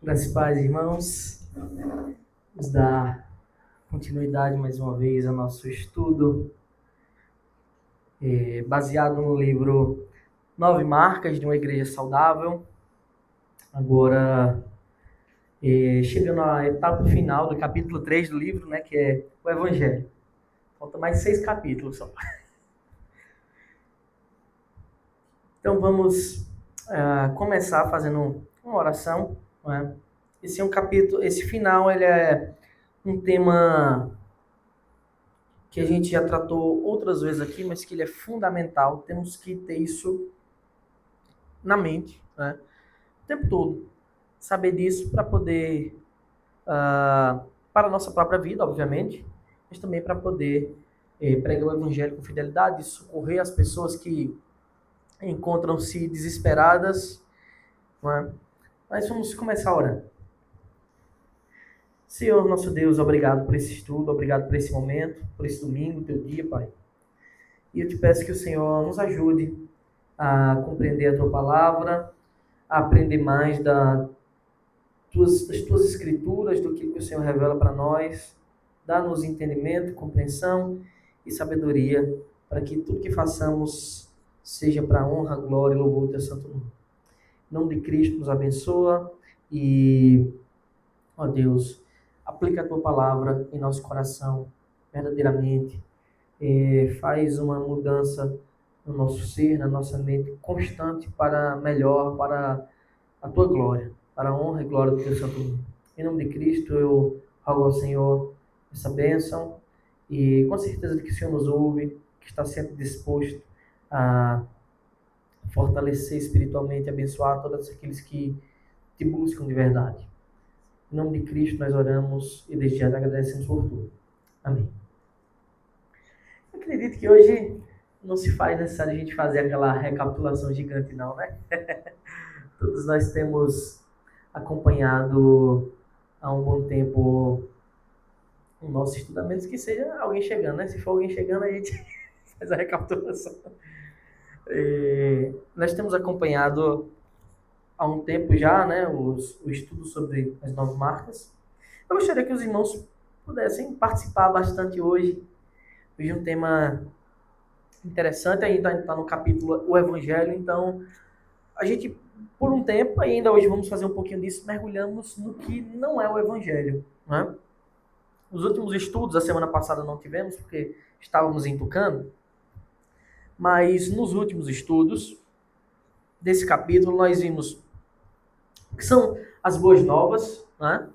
Graças e paz, irmãos. Vamos dar continuidade mais uma vez ao nosso estudo, baseado no livro Nove Marcas de uma Igreja Saudável. Agora, chegando à etapa final do capítulo 3 do livro, né, que é o Evangelho. Falta mais 6 capítulos só. Então vamos começar fazendo uma oração. Né? Esse é um capítulo, esse final ele é um tema que a gente já tratou outras vezes aqui, mas que ele é fundamental. Temos que ter isso na mente, né? O tempo todo. Saber disso para poder, para a nossa própria vida, obviamente, mas também para poder pregar o evangelho com fidelidade, socorrer as pessoas que encontram-se desesperadas, não é? Mas vamos começar orando. Senhor, nosso Deus, obrigado por esse estudo, obrigado por esse momento, por esse domingo, teu dia, Pai. E eu te peço que o Senhor nos ajude a compreender a tua palavra, a aprender mais das tuas escrituras, do que o Senhor revela para nós. Dá-nos entendimento, compreensão e sabedoria para que tudo que façamos seja para a honra, glória e louvor do teu santo nome. Em nome de Cristo, nos abençoa e, ó Deus, aplica a tua palavra em nosso coração verdadeiramente. Faz uma mudança no nosso ser, na nossa mente, constante para melhor, para a tua glória, para a honra e glória do teu santo nome. Em nome de Cristo, eu rogo ao Senhor essa bênção e com certeza de que o Senhor nos ouve, que está sempre disposto a fortalecer espiritualmente, abençoar todos aqueles que te buscam de verdade. Em nome de Cristo nós oramos e desde já agradecemos por tudo. Amém. Eu acredito que hoje não se faz necessário a gente fazer aquela recapitulação gigante não, né? Todos nós temos acompanhado há um bom tempo o nosso estudo, a menos que seja alguém chegando, né? Se for alguém chegando, a gente faz a recapitulação. Nós temos acompanhado há um tempo já, né, o estudo sobre as 9 marcas. Eu gostaria que os irmãos pudessem participar bastante hoje. Hoje é um tema interessante, ainda está no capítulo O Evangelho, então a gente, por um tempo, ainda hoje vamos fazer um pouquinho disso, mergulhamos no que não é o Evangelho, né? Os últimos estudos, a semana passada não tivemos, porque estávamos em Tucano, mas nos últimos estudos desse capítulo nós vimos o que são as boas novas, né?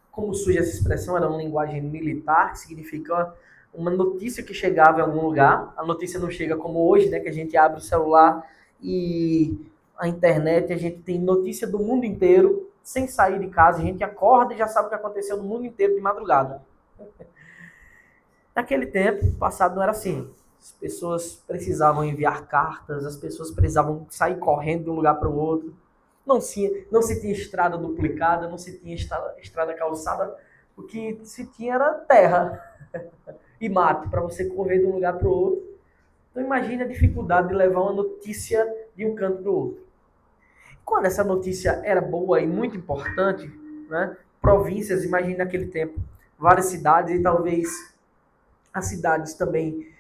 Como surge essa expressão, era uma linguagem militar, que significa uma notícia que chegava em algum lugar. A notícia não chega como hoje, né, que a gente abre o celular e a internet, a gente tem notícia do mundo inteiro, sem sair de casa, a gente acorda e já sabe o que aconteceu no mundo inteiro de madrugada. Naquele tempo, passado não era assim. As pessoas precisavam enviar cartas, as pessoas precisavam sair correndo de um lugar para o outro. Não se tinha estrada duplicada, não se tinha estrada calçada. O que se tinha era terra e mato para você correr de um lugar para o outro. Então imagine a dificuldade de levar uma notícia de um canto para o outro. Quando essa notícia era boa e muito importante, né, províncias, imagine naquele tempo, várias cidades e talvez as cidades também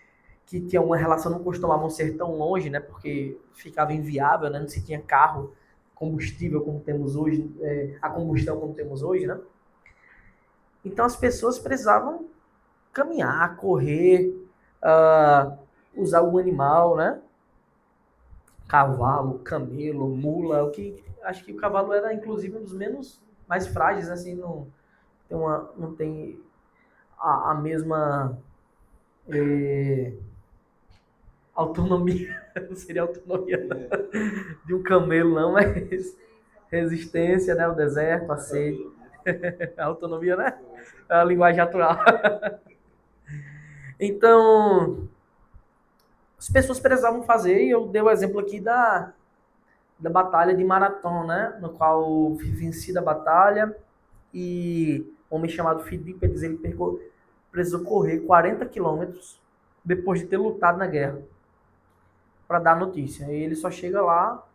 que tinham uma relação não costumavam ser tão longe, né, porque ficava inviável, né, não se tinha carro, combustível como temos hoje, a combustão como temos hoje, né? Então as pessoas precisavam caminhar, correr, usar algum animal, né? Cavalo, camelo, mula, o que acho que o cavalo era inclusive um dos menos mais frágeis, assim, não tem a mesma autonomia, não seria autonomia não, de um camelo não, mas resistência, né, ao deserto, a sede, a autonomia, né, a linguagem atual. Então, as pessoas precisavam fazer, e eu dei o exemplo aqui da batalha de Marathon, né, no qual venci a batalha e um homem chamado Fidípedes, ele precisou correr 40 quilômetros depois de ter lutado na guerra para dar a notícia. E ele só chega lá,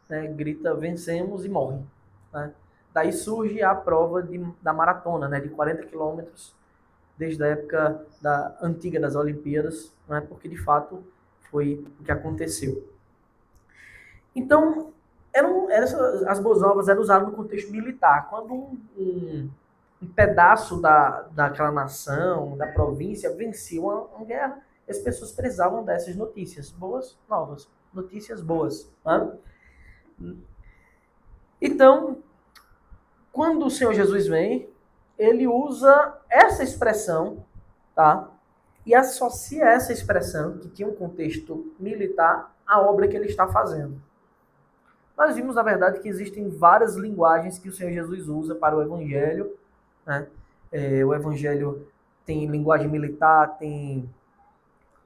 né, grita vencemos e morre, né? Daí surge a prova da maratona, né, de 40 quilômetros, desde a época antiga das Olimpíadas, né, porque de fato foi o que aconteceu. Então, as boas novas eram usadas no contexto militar. Quando um pedaço daquela nação, da província, vencia uma guerra, as pessoas precisavam dessas notícias, boas novas, notícias boas. Né? Então, quando o Senhor Jesus vem, ele usa essa expressão, tá? E associa essa expressão, que tinha um contexto militar, à obra que ele está fazendo. Nós vimos, na verdade, que existem várias linguagens que o Senhor Jesus usa para o Evangelho. Né? O Evangelho tem linguagem militar, tem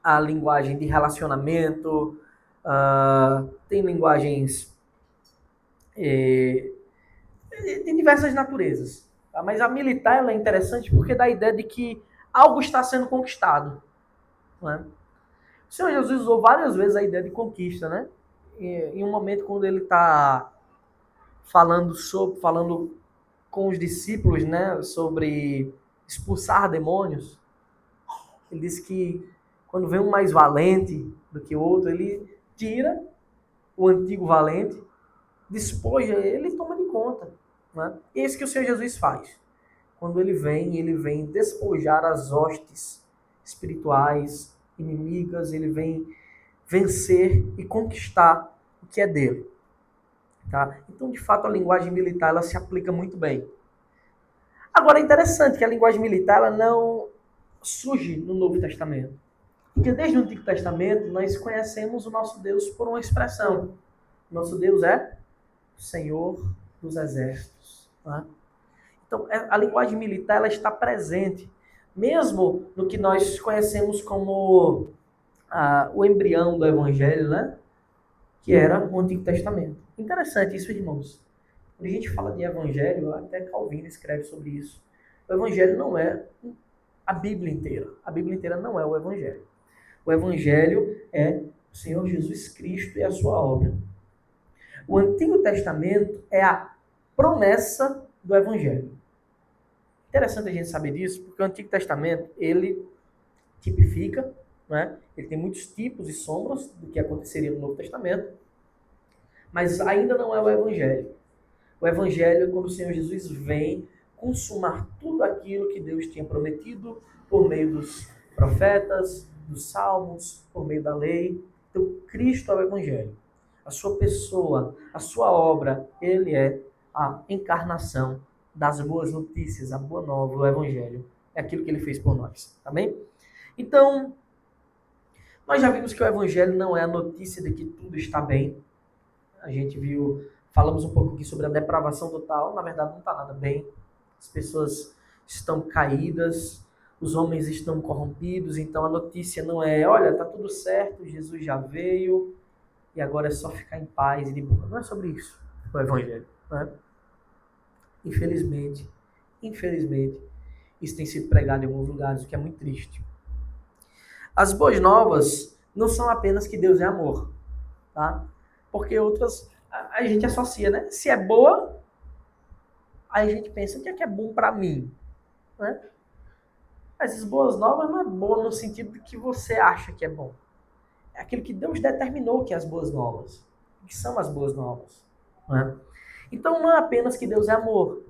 a linguagem de relacionamento, tem linguagens de diversas naturezas. Tá? Mas a militar ela é interessante porque dá a ideia de que algo está sendo conquistado. Né? O Senhor Jesus usou várias vezes a ideia de conquista, né? Em um momento quando ele está falando com os discípulos, né, sobre expulsar demônios, ele diz que quando vem um mais valente do que o outro, ele tira o antigo valente, despoja ele e toma de conta. Né? E é isso que o Senhor Jesus faz. Quando ele vem despojar as hostes espirituais, inimigas, ele vem vencer e conquistar o que é dele. Tá? Então, de fato, a linguagem militar ela se aplica muito bem. Agora, é interessante que a linguagem militar ela não surge no Novo Testamento. Porque desde o Antigo Testamento, nós conhecemos o nosso Deus por uma expressão. Nosso Deus é o Senhor dos Exércitos. Tá? Então, a linguagem militar ela está presente, mesmo no que nós conhecemos como o embrião do Evangelho, né? Que era o Antigo Testamento. Interessante isso, irmãos. Quando a gente fala de Evangelho, até Calvino escreve sobre isso. O Evangelho não é a Bíblia inteira. A Bíblia inteira não é o Evangelho. O Evangelho é o Senhor Jesus Cristo e a sua obra. O Antigo Testamento é a promessa do Evangelho. Interessante a gente saber disso, porque o Antigo Testamento, ele tipifica, né? Ele tem muitos tipos e sombras do que aconteceria no Novo Testamento, mas ainda não é o Evangelho. O Evangelho é quando o Senhor Jesus vem consumar tudo aquilo que Deus tinha prometido por meio dos profetas, dos salmos, por meio da lei. Então, Cristo é o Evangelho. A sua pessoa, a sua obra, ele é a encarnação das boas notícias, a boa nova, o Evangelho. É aquilo que ele fez por nós. Tá bem? Então, nós já vimos que o Evangelho não é a notícia de que tudo está bem. A gente falamos um pouco aqui sobre a depravação total. Na verdade, não está nada bem. As pessoas estão caídas, os homens estão corrompidos. Então, a notícia não é, olha, está tudo certo, Jesus já veio e agora é só ficar em paz e de boa. Não é sobre isso o Evangelho. Né? Infelizmente, isso tem sido pregado em alguns lugares, o que é muito triste. As boas novas não são apenas que Deus é amor, tá? Porque outras a gente associa, né? Se é boa, aí a gente pensa o que é bom para mim, né? Mas as boas novas não é boa no sentido de que você acha que é bom. É aquilo que Deus determinou que é as boas novas, que são as boas novas, né? Então não é apenas que Deus é amor,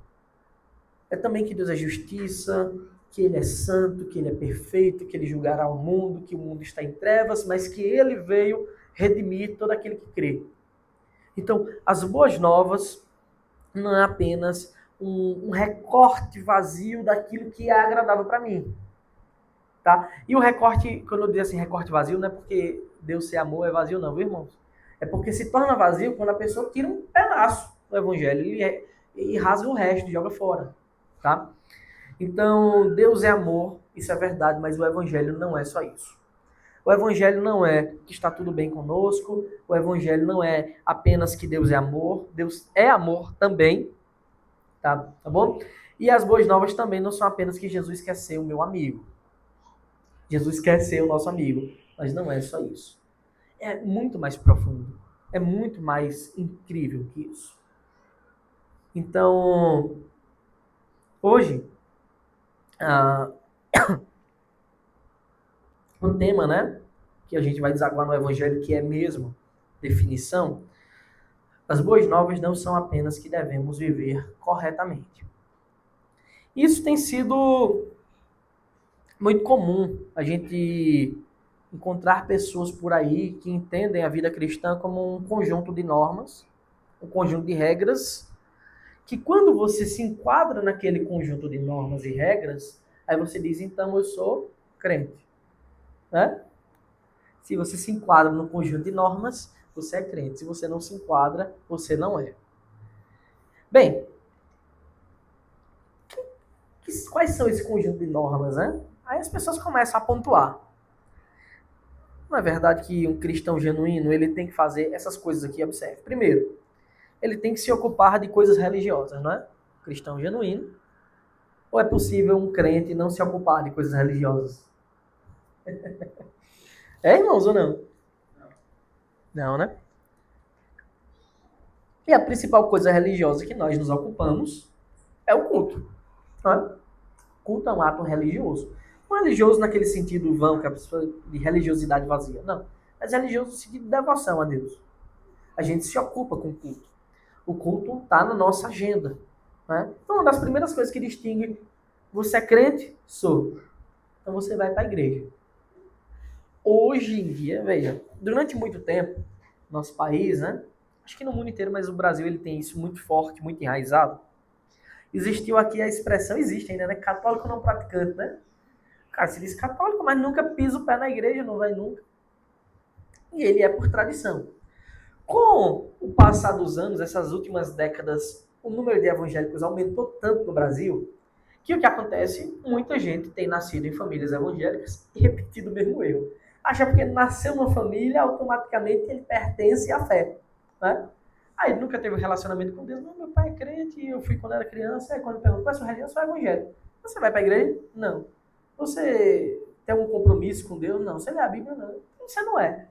é também que Deus é justiça, que Ele é santo, que Ele é perfeito, que Ele julgará o mundo, que o mundo está em trevas, mas que Ele veio redimir todo aquele que crê. Então, as boas novas não é apenas um recorte vazio daquilo que é agradável para mim. Tá? E o recorte, quando eu digo assim, recorte vazio, não é porque Deus ser amor é vazio não, viu, irmãos? É porque se torna vazio quando a pessoa tira um pedaço do evangelho e rasga o resto, joga fora. Tá? Então, Deus é amor, isso é verdade, mas o evangelho não é só isso. O evangelho não é que está tudo bem conosco, o evangelho não é apenas que Deus é amor também, tá bom? E as boas novas também não são apenas que Jesus quer ser o meu amigo. Jesus quer ser o nosso amigo, mas não é só isso. É muito mais profundo, é muito mais incrível que isso. Então, hoje, ah, o tema, né, que a gente vai desaguar no Evangelho, que é mesmo definição, as boas novas não são apenas que devemos viver corretamente. Isso tem sido muito comum, a gente encontrar pessoas por aí que entendem a vida cristã como um conjunto de normas, um conjunto de regras, que quando você se enquadra naquele conjunto de normas e regras, aí você diz, então eu sou crente, né? Se você se enquadra no conjunto de normas, você é crente. Se você não se enquadra, você não é. Bem, quais são esse conjunto de normas, né? Aí as pessoas começam a pontuar. Não é verdade que um cristão genuíno, ele tem que fazer essas coisas aqui, observe. Primeiro, ele tem que se ocupar de coisas religiosas, não é? Cristão genuíno. Ou é possível um crente não se ocupar de coisas religiosas? É, irmãos, ou não? Não, né? E a principal coisa religiosa que nós nos ocupamos é o culto. Não é? Culto é um ato religioso. Não religioso naquele sentido vão, que é de religiosidade vazia. Não. Mas religioso no sentido de devoção a Deus. A gente se ocupa com o culto. O culto está na nossa agenda. Né? Então, uma das primeiras coisas que distingue você é crente? Sou. Então você vai para a igreja. Hoje em dia, veja, durante muito tempo, nosso país, né? Acho que no mundo inteiro, mas o Brasil ele tem isso muito forte, muito enraizado. Existiu aqui a expressão, existe ainda, né? Católico não praticante, né? Cara, se diz católico, mas nunca pisa o pé na igreja, não vai nunca. E ele é por tradição. Com o passar dos anos, essas últimas décadas, o número de evangélicos aumentou tanto no Brasil que o que acontece? Muita gente tem nascido em famílias evangélicas e repetido o mesmo erro. Acha porque nasceu numa família, automaticamente ele pertence à fé. Né? Aí nunca teve um relacionamento com Deus. Não, meu pai é crente, eu fui quando era criança, aí quando perguntou qual é a sua religião, eu sou evangélico. Você vai para a igreja? Não. Você tem algum compromisso com Deus? Não. Você lê a Bíblia? Não. Você não é.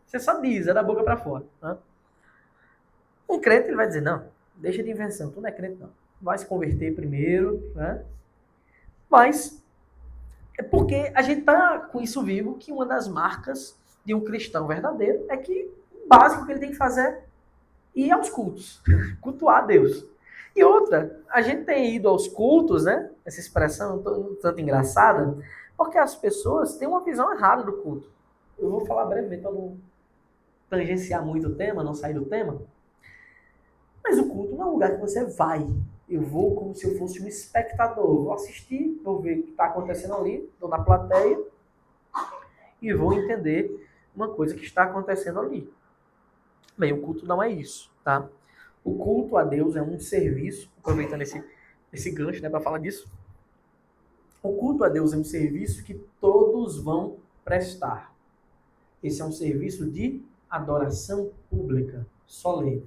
Você só diz, é da boca para fora. Né? Um crente ele vai dizer, não, deixa de invenção, tu não é crente não. Vai se converter primeiro, né? Mas é porque a gente tá com isso vivo que uma das marcas de um cristão verdadeiro é que o básico que ele tem que fazer é ir aos cultos, cultuar a Deus. E outra, a gente tem ido aos cultos, né? Essa expressão tanto engraçada, porque as pessoas têm uma visão errada do culto. Eu vou falar brevemente para não tangenciar muito o tema, não sair do tema. Mas o culto não é um lugar que você vai. Eu vou como se eu fosse um espectador. Vou assistir, vou ver o que está acontecendo ali, estou na plateia e vou entender uma coisa que está acontecendo ali. Bem, o culto não é isso, tá? O culto a Deus é um serviço, aproveitando esse gancho, né, para falar disso. O culto a Deus é um serviço que todos vão prestar. Esse é um serviço de adoração pública, solene.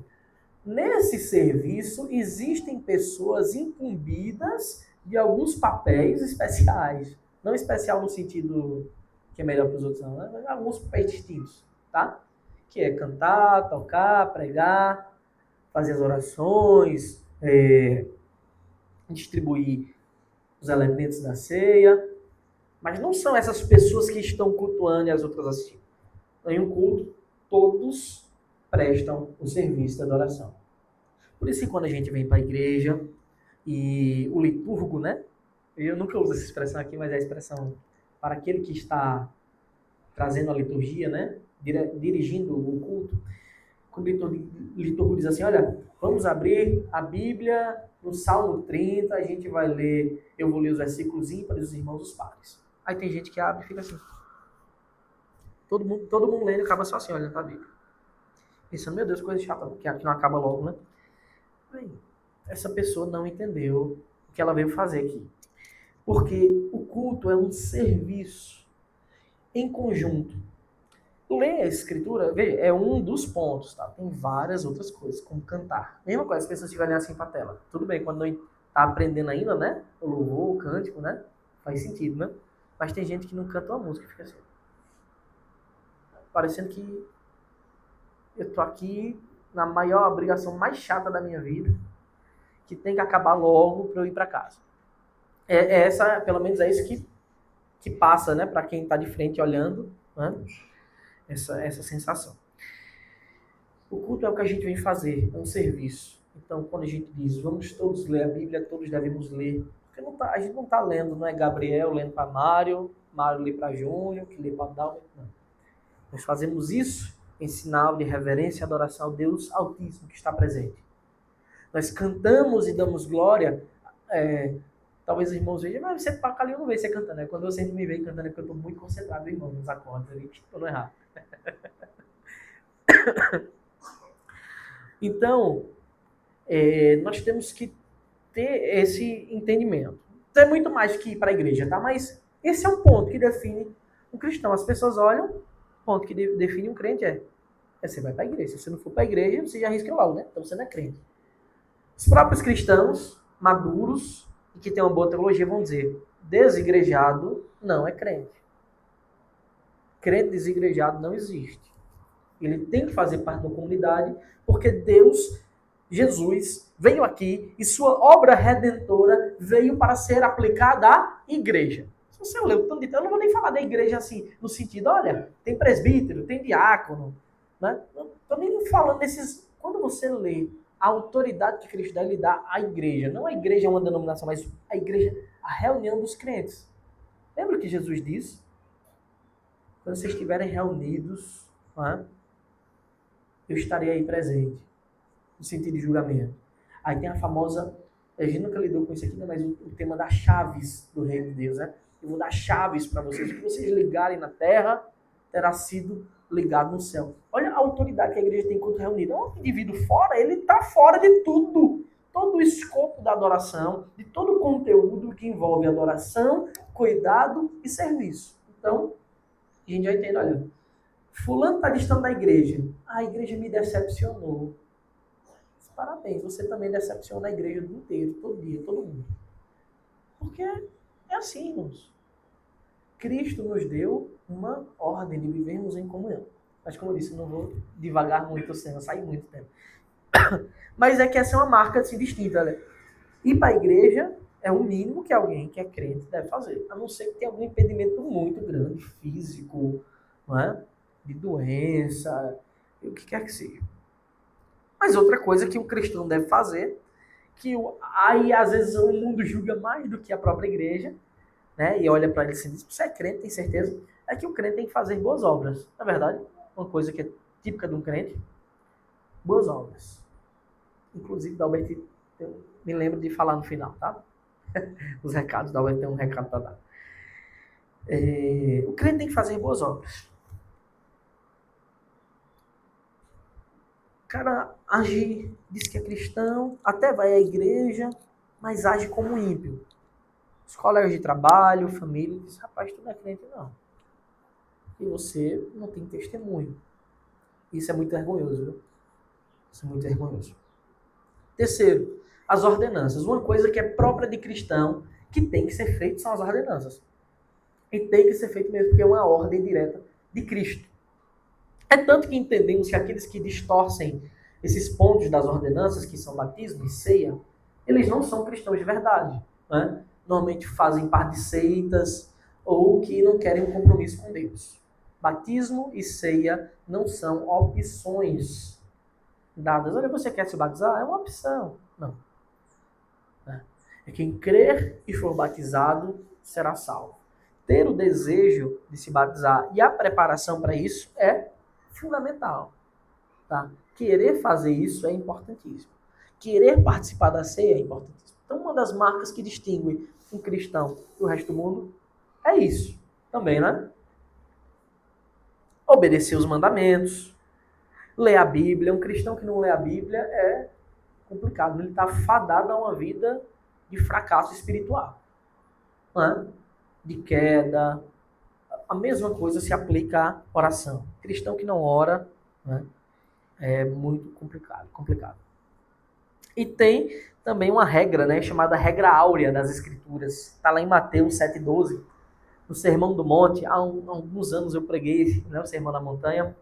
Nesse serviço, existem pessoas incumbidas de alguns papéis especiais. Não especial no sentido que é melhor para os outros, não, né? Mas alguns papéis distintos, tá? Que é cantar, tocar, pregar, fazer as orações, distribuir os elementos da ceia. Mas não são essas pessoas que estão cultuando e as outras assistindo. Em um culto, todos prestam o serviço da adoração. Por isso que quando a gente vem para a igreja e o liturgo, né? Eu nunca uso essa expressão aqui, mas é a expressão para aquele que está trazendo a liturgia, né? Dirigindo o culto. Quando o liturgo diz assim, olha, vamos abrir a Bíblia no Salmo 30, a gente vai ler, eu vou ler os versículos ímpares dos irmãos dos padres. Aí tem gente que abre e fica assim. Todo mundo lendo e acaba só assim, olhando para a Bíblia. Pensando, meu Deus, coisa chata, que não acaba logo, né? Bem, essa pessoa não entendeu o que ela veio fazer aqui. Porque o culto é um serviço em conjunto. Ler a escritura, veja, é um dos pontos, tá? Tem várias outras coisas, como cantar. Mesma coisa, as pessoas ficam olhando assim pra tela. Tudo bem, quando não tá aprendendo ainda, né? O louvor, o cântico, né? Faz sentido, né? Mas tem gente que não canta uma música, fica assim. Parecendo que eu tô aqui na maior obrigação mais chata da minha vida. que tem que acabar logo para eu ir para casa. Pelo menos é isso que passa, né, para quem está de frente olhando, né, essa sensação. O culto é o que a gente vem fazer, é um serviço. Então, quando a gente diz, vamos todos ler a Bíblia, todos devemos ler. Porque a gente não está lendo, não é Gabriel lendo para Mário lê para Júnior, que lê para Dalma. Não. Nós fazemos isso em sinal de reverência e adoração ao Deus Altíssimo que está presente. Nós cantamos e damos glória. Talvez os irmãos vejam, mas você toca ali, eu não vejo você cantando. Quando você me vê cantando é porque eu estou muito concentrado, irmão, nos acordes ali, estou no errado. Então, nós temos que ter esse entendimento. Então, é muito mais que ir para a igreja, tá? Mas esse é um ponto que define um cristão. As pessoas olham, o ponto que define um crente é você vai para a igreja. Se você não for para a igreja, você já arrisca logo, né? Então você não é crente. Os próprios cristãos maduros e que têm uma boa teologia vão dizer, desigrejado não é crente. Crente desigrejado não existe. Ele tem que fazer parte da comunidade, porque Deus, Jesus, veio aqui e sua obra redentora veio para ser aplicada à igreja. Se você ler o tanto de tempo, eu não vou nem falar da igreja assim, no sentido, olha, tem presbítero, tem diácono, né? Não estou nem falando desses... Quando você lê a autoridade que Cristo dá, ele dá à igreja. Não a igreja é uma denominação, mas a igreja, a reunião dos crentes. Lembra o que Jesus disse? Quando vocês estiverem reunidos, né, eu estarei aí presente, no sentido de julgamento. Aí tem a famosa, a gente nunca lidou com isso aqui, né, mas o tema das chaves do reino de Deus, né? Eu vou dar chaves para vocês, o que vocês ligarem na terra, terá sido ligado no céu. Olha a autoridade que a igreja tem enquanto reunida. Um indivíduo fora, ele está fora de tudo. Todo o escopo da adoração, de todo o conteúdo que envolve adoração, cuidado e serviço. Então, a gente já entende, olha, fulano está distante da igreja. A igreja me decepcionou. Parabéns, você também decepciona a igreja do inteiro, todo dia, todo mundo. Porque é assim, irmãos. Cristo nos deu uma ordem de vivermos em comunhão. Mas como eu disse, eu não vou devagar muito, senão sair muito tempo. Mas é que essa é uma marca assim, distinta. Né? Ir para a igreja é o mínimo que alguém que é crente deve fazer. A não ser que tenha algum impedimento muito grande, físico, não é? De doença, o que quer que seja. Mas outra coisa que o cristão deve fazer, que aí às vezes o mundo julga mais do que a própria igreja, né? E olha para ele e diz, você é crente, tem certeza? É que o crente tem que fazer boas obras. Na verdade, uma coisa que é típica de um crente, boas obras. Inclusive, Dalbert, eu me lembro de falar no final, tá? Os recados, Dalbert tem um recado para dar. O crente tem que fazer boas obras. O cara age, diz que é cristão, até vai à igreja, mas age como ímpio. Os colegas de trabalho, família, diz, rapaz, tu não é crente não. E você não tem testemunho. Isso é muito vergonhoso, viu? Isso é muito vergonhoso. Terceiro, as ordenanças. Uma coisa que é própria de cristão, que tem que ser feito, são as ordenanças. E tem que ser feito mesmo, porque é uma ordem direta de Cristo. É tanto que entendemos que aqueles que distorcem esses pontos das ordenanças, que são batismo e ceia, eles não são cristãos de verdade. Né? Normalmente fazem parte de seitas ou que não querem um compromisso com Deus. Batismo e ceia não são opções dadas. Olha, você quer se batizar? É uma opção. Não. É quem crer e for batizado será salvo. Ter o desejo de se batizar e a preparação para isso é fundamental. Tá? Querer fazer isso é importantíssimo. Querer participar da ceia é importantíssimo. Então, uma das marcas que distingue um cristão do resto do mundo é isso. Também, né? Obedecer os mandamentos, ler a Bíblia. Um cristão que não lê a Bíblia é complicado. Ele está fadado a uma vida de fracasso espiritual. Né? De queda. A mesma coisa se aplica à oração. Cristão que não ora, né? É muito complicado. E tem também uma regra, né, chamada regra áurea das Escrituras. Está lá em Mateus 7,12, no Sermão do Monte. Há alguns anos eu preguei, né, o Sermão da Montanha.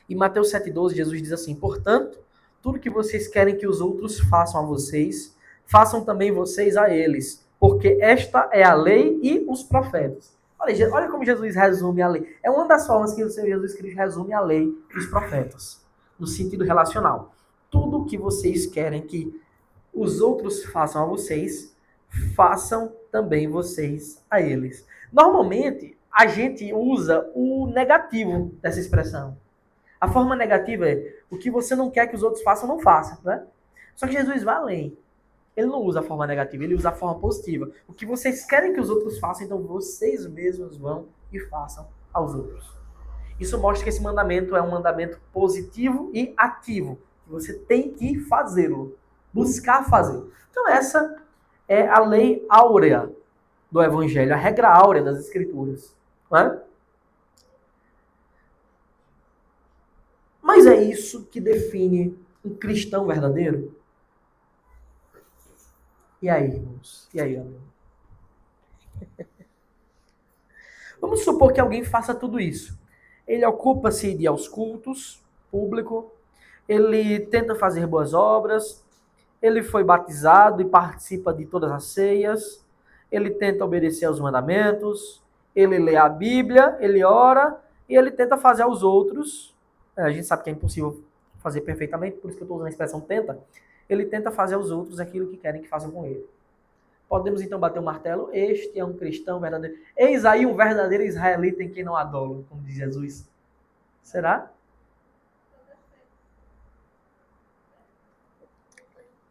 E Mateus 7,12, Jesus diz assim, portanto, tudo que vocês querem que os outros façam a vocês, façam também vocês a eles, porque esta é a lei e os profetas. Olha como Jesus resume a lei. É uma das formas que o Senhor Jesus Cristo resume a lei e os profetas, no sentido relacional. Tudo que vocês querem que os outros façam a vocês, façam também vocês a eles. Normalmente, a gente usa o negativo dessa expressão. A forma negativa é o que você não quer que os outros façam, não faça, né? Só que Jesus vai além. Ele não usa a forma negativa, ele usa a forma positiva. O que vocês querem que os outros façam, então vocês mesmos vão e façam aos outros. Isso mostra que esse mandamento é um mandamento positivo e ativo. Você tem que fazê-lo, buscar fazê-lo. Então essa é a lei áurea do Evangelho, a regra áurea das Escrituras. Não é? Mas é isso que define um cristão verdadeiro? E aí, irmãos? E aí, amigo? Vamos supor que alguém faça tudo isso. Ele ocupa-se de ir aos cultos público, ele tenta fazer boas obras, ele foi batizado e participa de todas as ceias, ele tenta obedecer aos mandamentos, ele lê a Bíblia, ele ora e ele tenta fazer aos outros. A gente sabe que é impossível fazer perfeitamente, por isso que eu estou usando a expressão tenta. Ele tenta fazer aos outros aquilo que querem que façam com ele. Podemos então bater o martelo, este é um cristão verdadeiro. Eis aí um verdadeiro israelita em quem não há dolo, como diz Jesus. Será?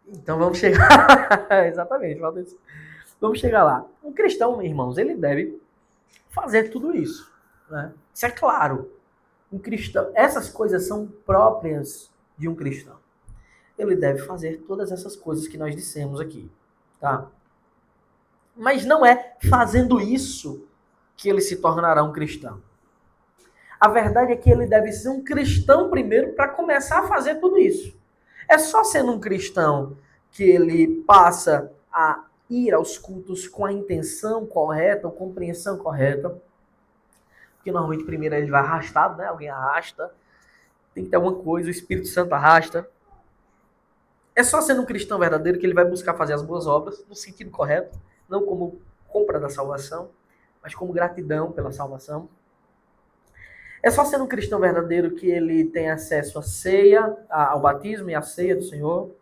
Então vamos chegar. Exatamente, vamos chegar lá. Um cristão, irmãos, ele deve fazer tudo isso. Né? Isso é claro. Um cristão, essas coisas são próprias de um cristão. Ele deve fazer todas essas coisas que nós dissemos aqui. Tá? Mas não é fazendo isso que ele se tornará um cristão. A verdade é que ele deve ser um cristão primeiro para começar a fazer tudo isso. É só sendo um cristão que ele passa a ir aos cultos com a intenção correta, ou compreensão correta. Porque normalmente primeiro ele vai arrastado, né? Alguém arrasta. Tem que ter alguma coisa, o Espírito Santo arrasta. É só sendo um cristão verdadeiro que ele vai buscar fazer as boas obras no sentido correto, não como compra da salvação, mas como gratidão pela salvação. É só sendo um cristão verdadeiro que ele tem acesso à ceia, ao batismo e à ceia do Senhor.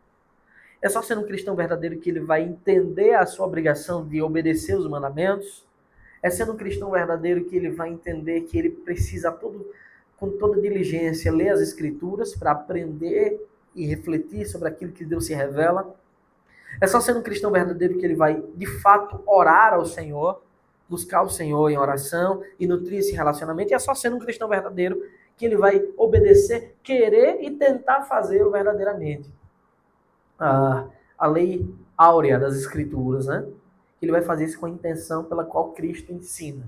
É só sendo um cristão verdadeiro que ele vai entender a sua obrigação de obedecer os mandamentos. É sendo um cristão verdadeiro que ele vai entender que ele precisa com toda diligência ler as Escrituras para aprender e refletir sobre aquilo que Deus se revela. É só sendo um cristão verdadeiro que ele vai, de fato, orar ao Senhor, buscar o Senhor em oração e nutrir esse relacionamento. E é só sendo um cristão verdadeiro que ele vai obedecer, querer e tentar fazê-lo verdadeiramente. A lei áurea das Escrituras, né? Ele vai fazer isso com a intenção pela qual Cristo ensina.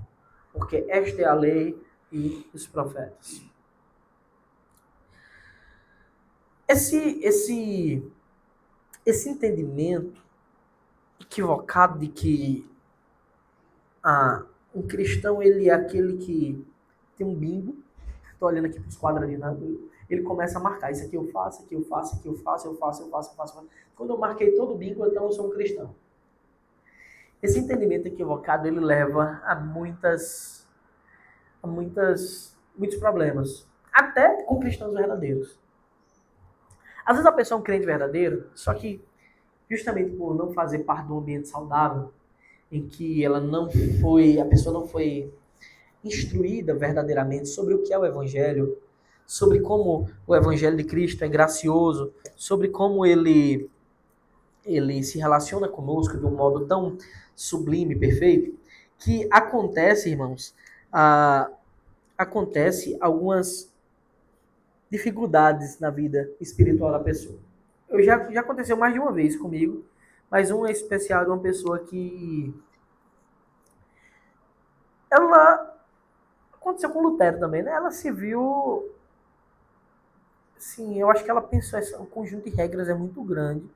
Porque esta é a lei e os profetas. Esse entendimento equivocado de que um cristão ele é aquele que tem um bingo, estou olhando aqui para os quadradinhos, né? Ele começa a marcar, isso aqui eu faço, aqui eu faço, aqui eu faço, eu faço, eu faço, eu faço. Quando eu marquei todo o bingo, então eu sou um cristão. Esse entendimento equivocado, ele leva a muitos problemas, até com cristãos verdadeiros. Às vezes a pessoa é um crente verdadeiro, só que justamente por não fazer parte de um ambiente saudável, em que a pessoa não foi instruída verdadeiramente sobre o que é o Evangelho, sobre como o Evangelho de Cristo é gracioso, sobre como ele se relaciona conosco de um modo tão sublime, perfeito, que acontece, irmãos, acontece algumas dificuldades na vida espiritual da pessoa. Já aconteceu mais de uma vez comigo, mas um é especial de uma pessoa que ela aconteceu com Lutero também, né? Ela se viu, sim, eu acho que ela pensou, um conjunto de regras é muito grande.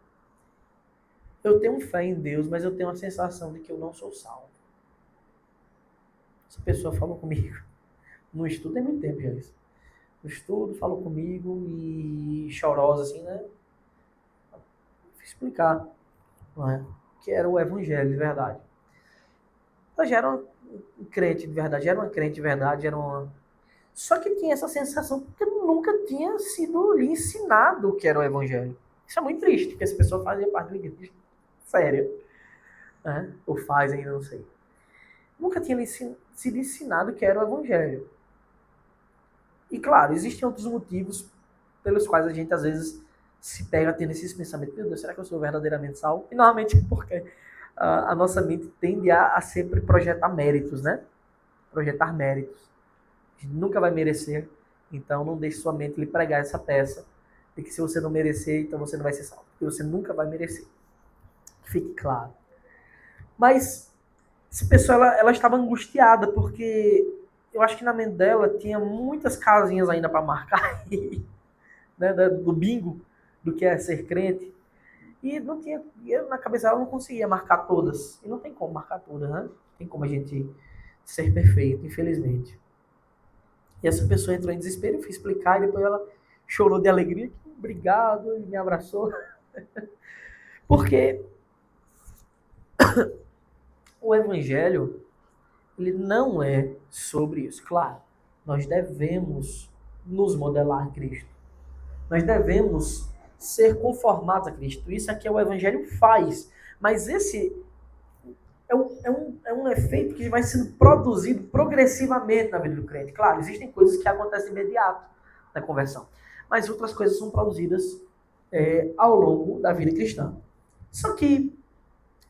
Eu tenho fé em Deus, mas eu tenho a sensação de que eu não sou salvo. Essa pessoa falou comigo no estudo, tem muito tempo já isso. No estudo, falou comigo e chorosa assim, né? explicar, não é? O que era o evangelho de verdade. Ela já era um crente de verdade, já era uma crente de verdade, era uma... Só que tinha essa sensação porque nunca tinha sido lhe ensinado o que era o evangelho. Isso é muito triste, porque essa pessoa fazia parte de uma igreja séria, né? Ou faz ainda, não sei. Nunca tinha sido ensinado o que era o evangelho. E claro, existem outros motivos pelos quais a gente às vezes se pega tendo esses pensamentos. Meu Deus, será que eu sou verdadeiramente salvo? E normalmente é porque a nossa mente tende a sempre projetar méritos, né? Projetar méritos. A gente nunca vai merecer, então não deixe sua mente lhe pregar essa peça de que se você não merecer, então você não vai ser salvo. Porque você nunca vai merecer. Fique claro. Mas essa pessoa ela estava angustiada porque eu acho que na mente dela tinha muitas casinhas ainda para marcar, né, do bingo do que é ser crente. E não tinha, na cabeça dela não conseguia marcar todas. E não tem como marcar todas, né? Não tem como a gente ser perfeito, infelizmente. E essa pessoa entrou em desespero, eu fui explicar, e depois ela chorou de alegria. Obrigado, e me abraçou. Porque o evangelho, ele não é sobre isso. Claro, nós devemos nos modelar a Cristo. Nós devemos ser conformados a Cristo. Isso aqui é o evangelho faz. Mas esse é um efeito que vai sendo produzido progressivamente na vida do crente. Claro, existem coisas que acontecem imediato na conversão, mas outras coisas são produzidas ao longo da vida cristã. Só que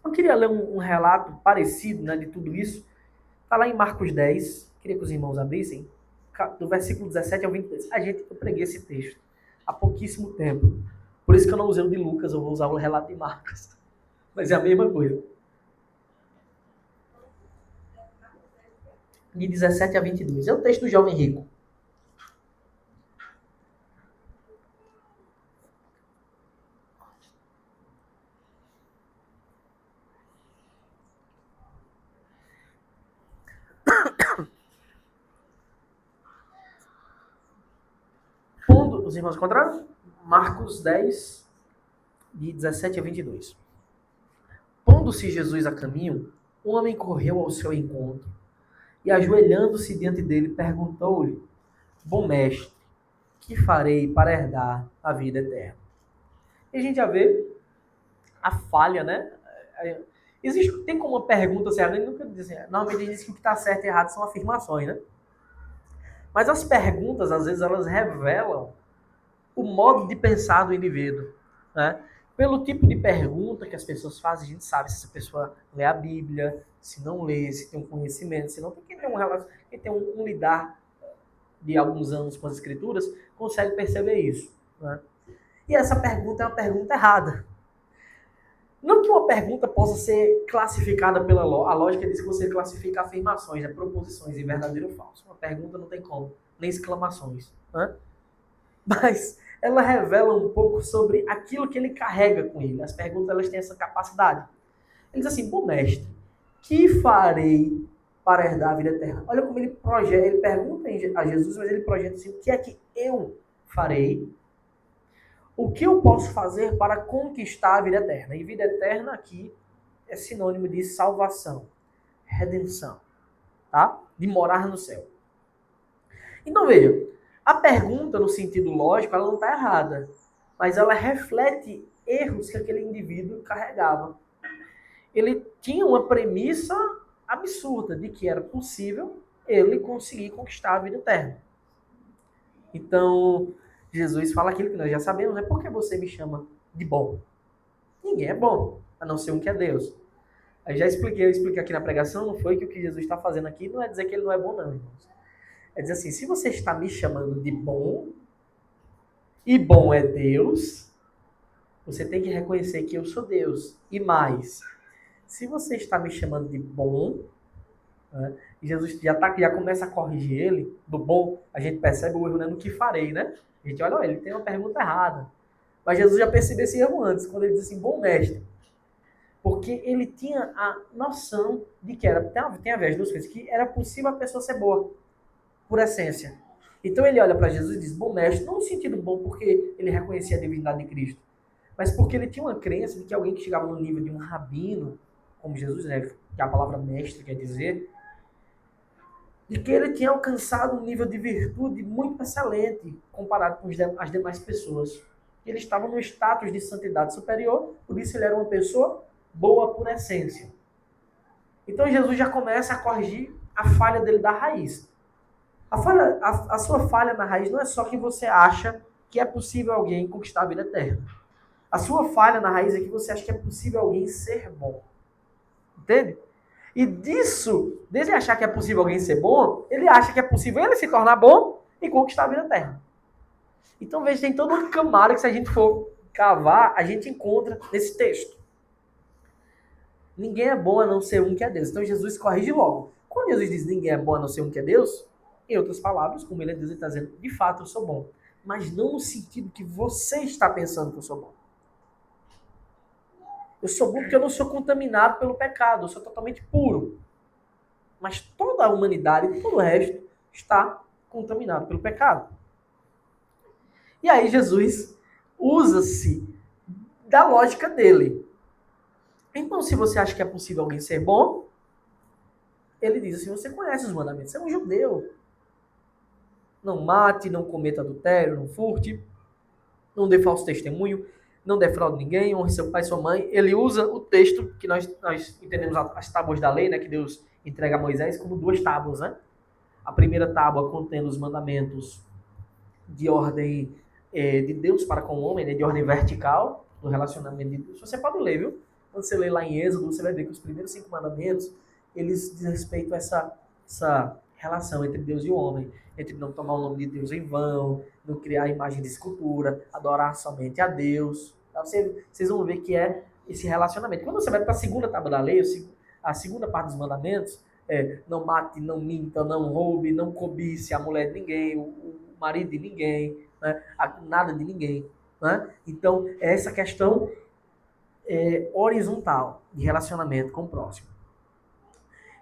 eu queria ler um relato parecido, né, de tudo isso. Está lá em Marcos 10, queria que os irmãos abrissem, do versículo 17 ao 22. Eu preguei esse texto há pouquíssimo tempo. Por isso que eu não usei o de Lucas, eu vou usar o relato de Marcos. Mas é a mesma coisa. De 17 a 22. É o texto do jovem rico. Os irmãos encontraram? Marcos 10, de 17 a 22. Pondo-se Jesus a caminho, um homem correu ao seu encontro e, ajoelhando-se diante dele, perguntou-lhe: Bom mestre, que farei para herdar a vida eterna? E a gente já vê a falha, né? Tem como uma pergunta certa, a gente nunca diz assim, normalmente a gente diz que o que está certo e errado são afirmações, né? Mas as perguntas, às vezes, elas revelam o modo de pensar do indivíduo, né? Pelo tipo de pergunta que as pessoas fazem, a gente sabe se essa pessoa lê a Bíblia, se não lê, se tem um conhecimento, se não tem. Quem tem um lidar de alguns anos com as escrituras, consegue perceber isso, né? E essa pergunta é uma pergunta errada. Não que uma pergunta possa ser classificada pela lógica. A lógica diz que você classifica afirmações, né? Proposições em verdadeiro ou falso. Uma pergunta não tem como, nem exclamações, né? Mas ela revela um pouco sobre aquilo que ele carrega com ele. As perguntas elas têm essa capacidade. Ele diz assim: bom mestre, que farei para herdar a vida eterna? Olha como ele projeta, ele pergunta a Jesus, mas ele projeta assim: o que é que eu farei? O que eu posso fazer para conquistar a vida eterna? E vida eterna aqui é sinônimo de salvação, redenção, tá? De morar no céu. Então veja, a pergunta no sentido lógico, ela não está errada, mas ela reflete erros que aquele indivíduo carregava. Ele tinha uma premissa absurda de que era possível ele conseguir conquistar a vida eterna. Então, Jesus fala aquilo que nós já sabemos, né? Por que você me chama de bom? Ninguém é bom, a não ser um que é Deus. Eu expliquei aqui na pregação, não foi que o que Jesus está fazendo aqui não é dizer que ele não é bom, não, irmãos. É dizer assim, se você está me chamando de bom, e bom é Deus, você tem que reconhecer que eu sou Deus. E mais, se você está me chamando de bom, né, e Jesus já começa a corrigir ele, do bom, a gente percebe o erro, né, no que farei, né? A gente olha, ele tem uma pergunta errada. Mas Jesus já percebeu esse erro antes, quando ele diz assim, bom mestre. Porque ele tinha a noção de que tem a ver as duas coisas, que era possível a pessoa ser boa, por essência. Então ele olha para Jesus e diz, bom mestre, não no sentido bom porque ele reconhecia a divindade de Cristo, mas porque ele tinha uma crença de que alguém que chegava no nível de um rabino, como Jesus, né, que a palavra mestre quer dizer, de que ele tinha alcançado um nível de virtude muito excelente comparado com as demais pessoas. Ele estava no status de santidade superior, por isso ele era uma pessoa boa por essência. Então Jesus já começa a corrigir a falha dele da raiz. A sua falha na raiz não é só que você acha que é possível alguém conquistar a vida eterna. A sua falha na raiz é que você acha que é possível alguém ser bom. Entende? E disso, dele achar que é possível alguém ser bom, ele acha que é possível ele se tornar bom e conquistar a vida eterna. Então, veja, tem toda uma camada que se a gente for cavar, a gente encontra nesse texto. Ninguém é bom a não ser um que é Deus. Então, Jesus corrige logo. Quando Jesus diz ninguém é bom a não ser um que é Deus, em outras palavras, como ele é Deus, ele está dizendo, de fato, eu sou bom. Mas não no sentido que você está pensando que eu sou bom. Eu sou bom porque eu não sou contaminado pelo pecado, eu sou totalmente puro. Mas toda a humanidade, todo o resto, está contaminado pelo pecado. E aí Jesus usa-se da lógica dele. Então, se você acha que é possível alguém ser bom, ele diz assim, você conhece os mandamentos, você é um judeu. Não mate, não cometa adultério, não furte, não dê falso testemunho, não defraude ninguém, honre seu pai e sua mãe. Ele usa o texto que nós entendemos as tábuas da lei, né, que Deus entrega a Moisés como duas tábuas, né? A primeira tábua contendo os mandamentos de ordem de Deus para com o homem, né, de ordem vertical, do relacionamento de Deus. Você pode ler, viu? Quando você lê lá em Êxodo, você vai ver que os primeiros 5 mandamentos, eles dizem respeito a essa relação entre Deus e o homem, entre não tomar o nome de Deus em vão, não criar imagem de escultura, adorar somente a Deus. Então, vocês vão ver que é esse relacionamento. Quando você vai para a segunda tábua da lei, a segunda parte dos mandamentos, não mate, não minta, não roube, não cobice a mulher de ninguém, o marido de ninguém, né? Nada de ninguém. Né? Então, é essa questão horizontal de relacionamento com o próximo.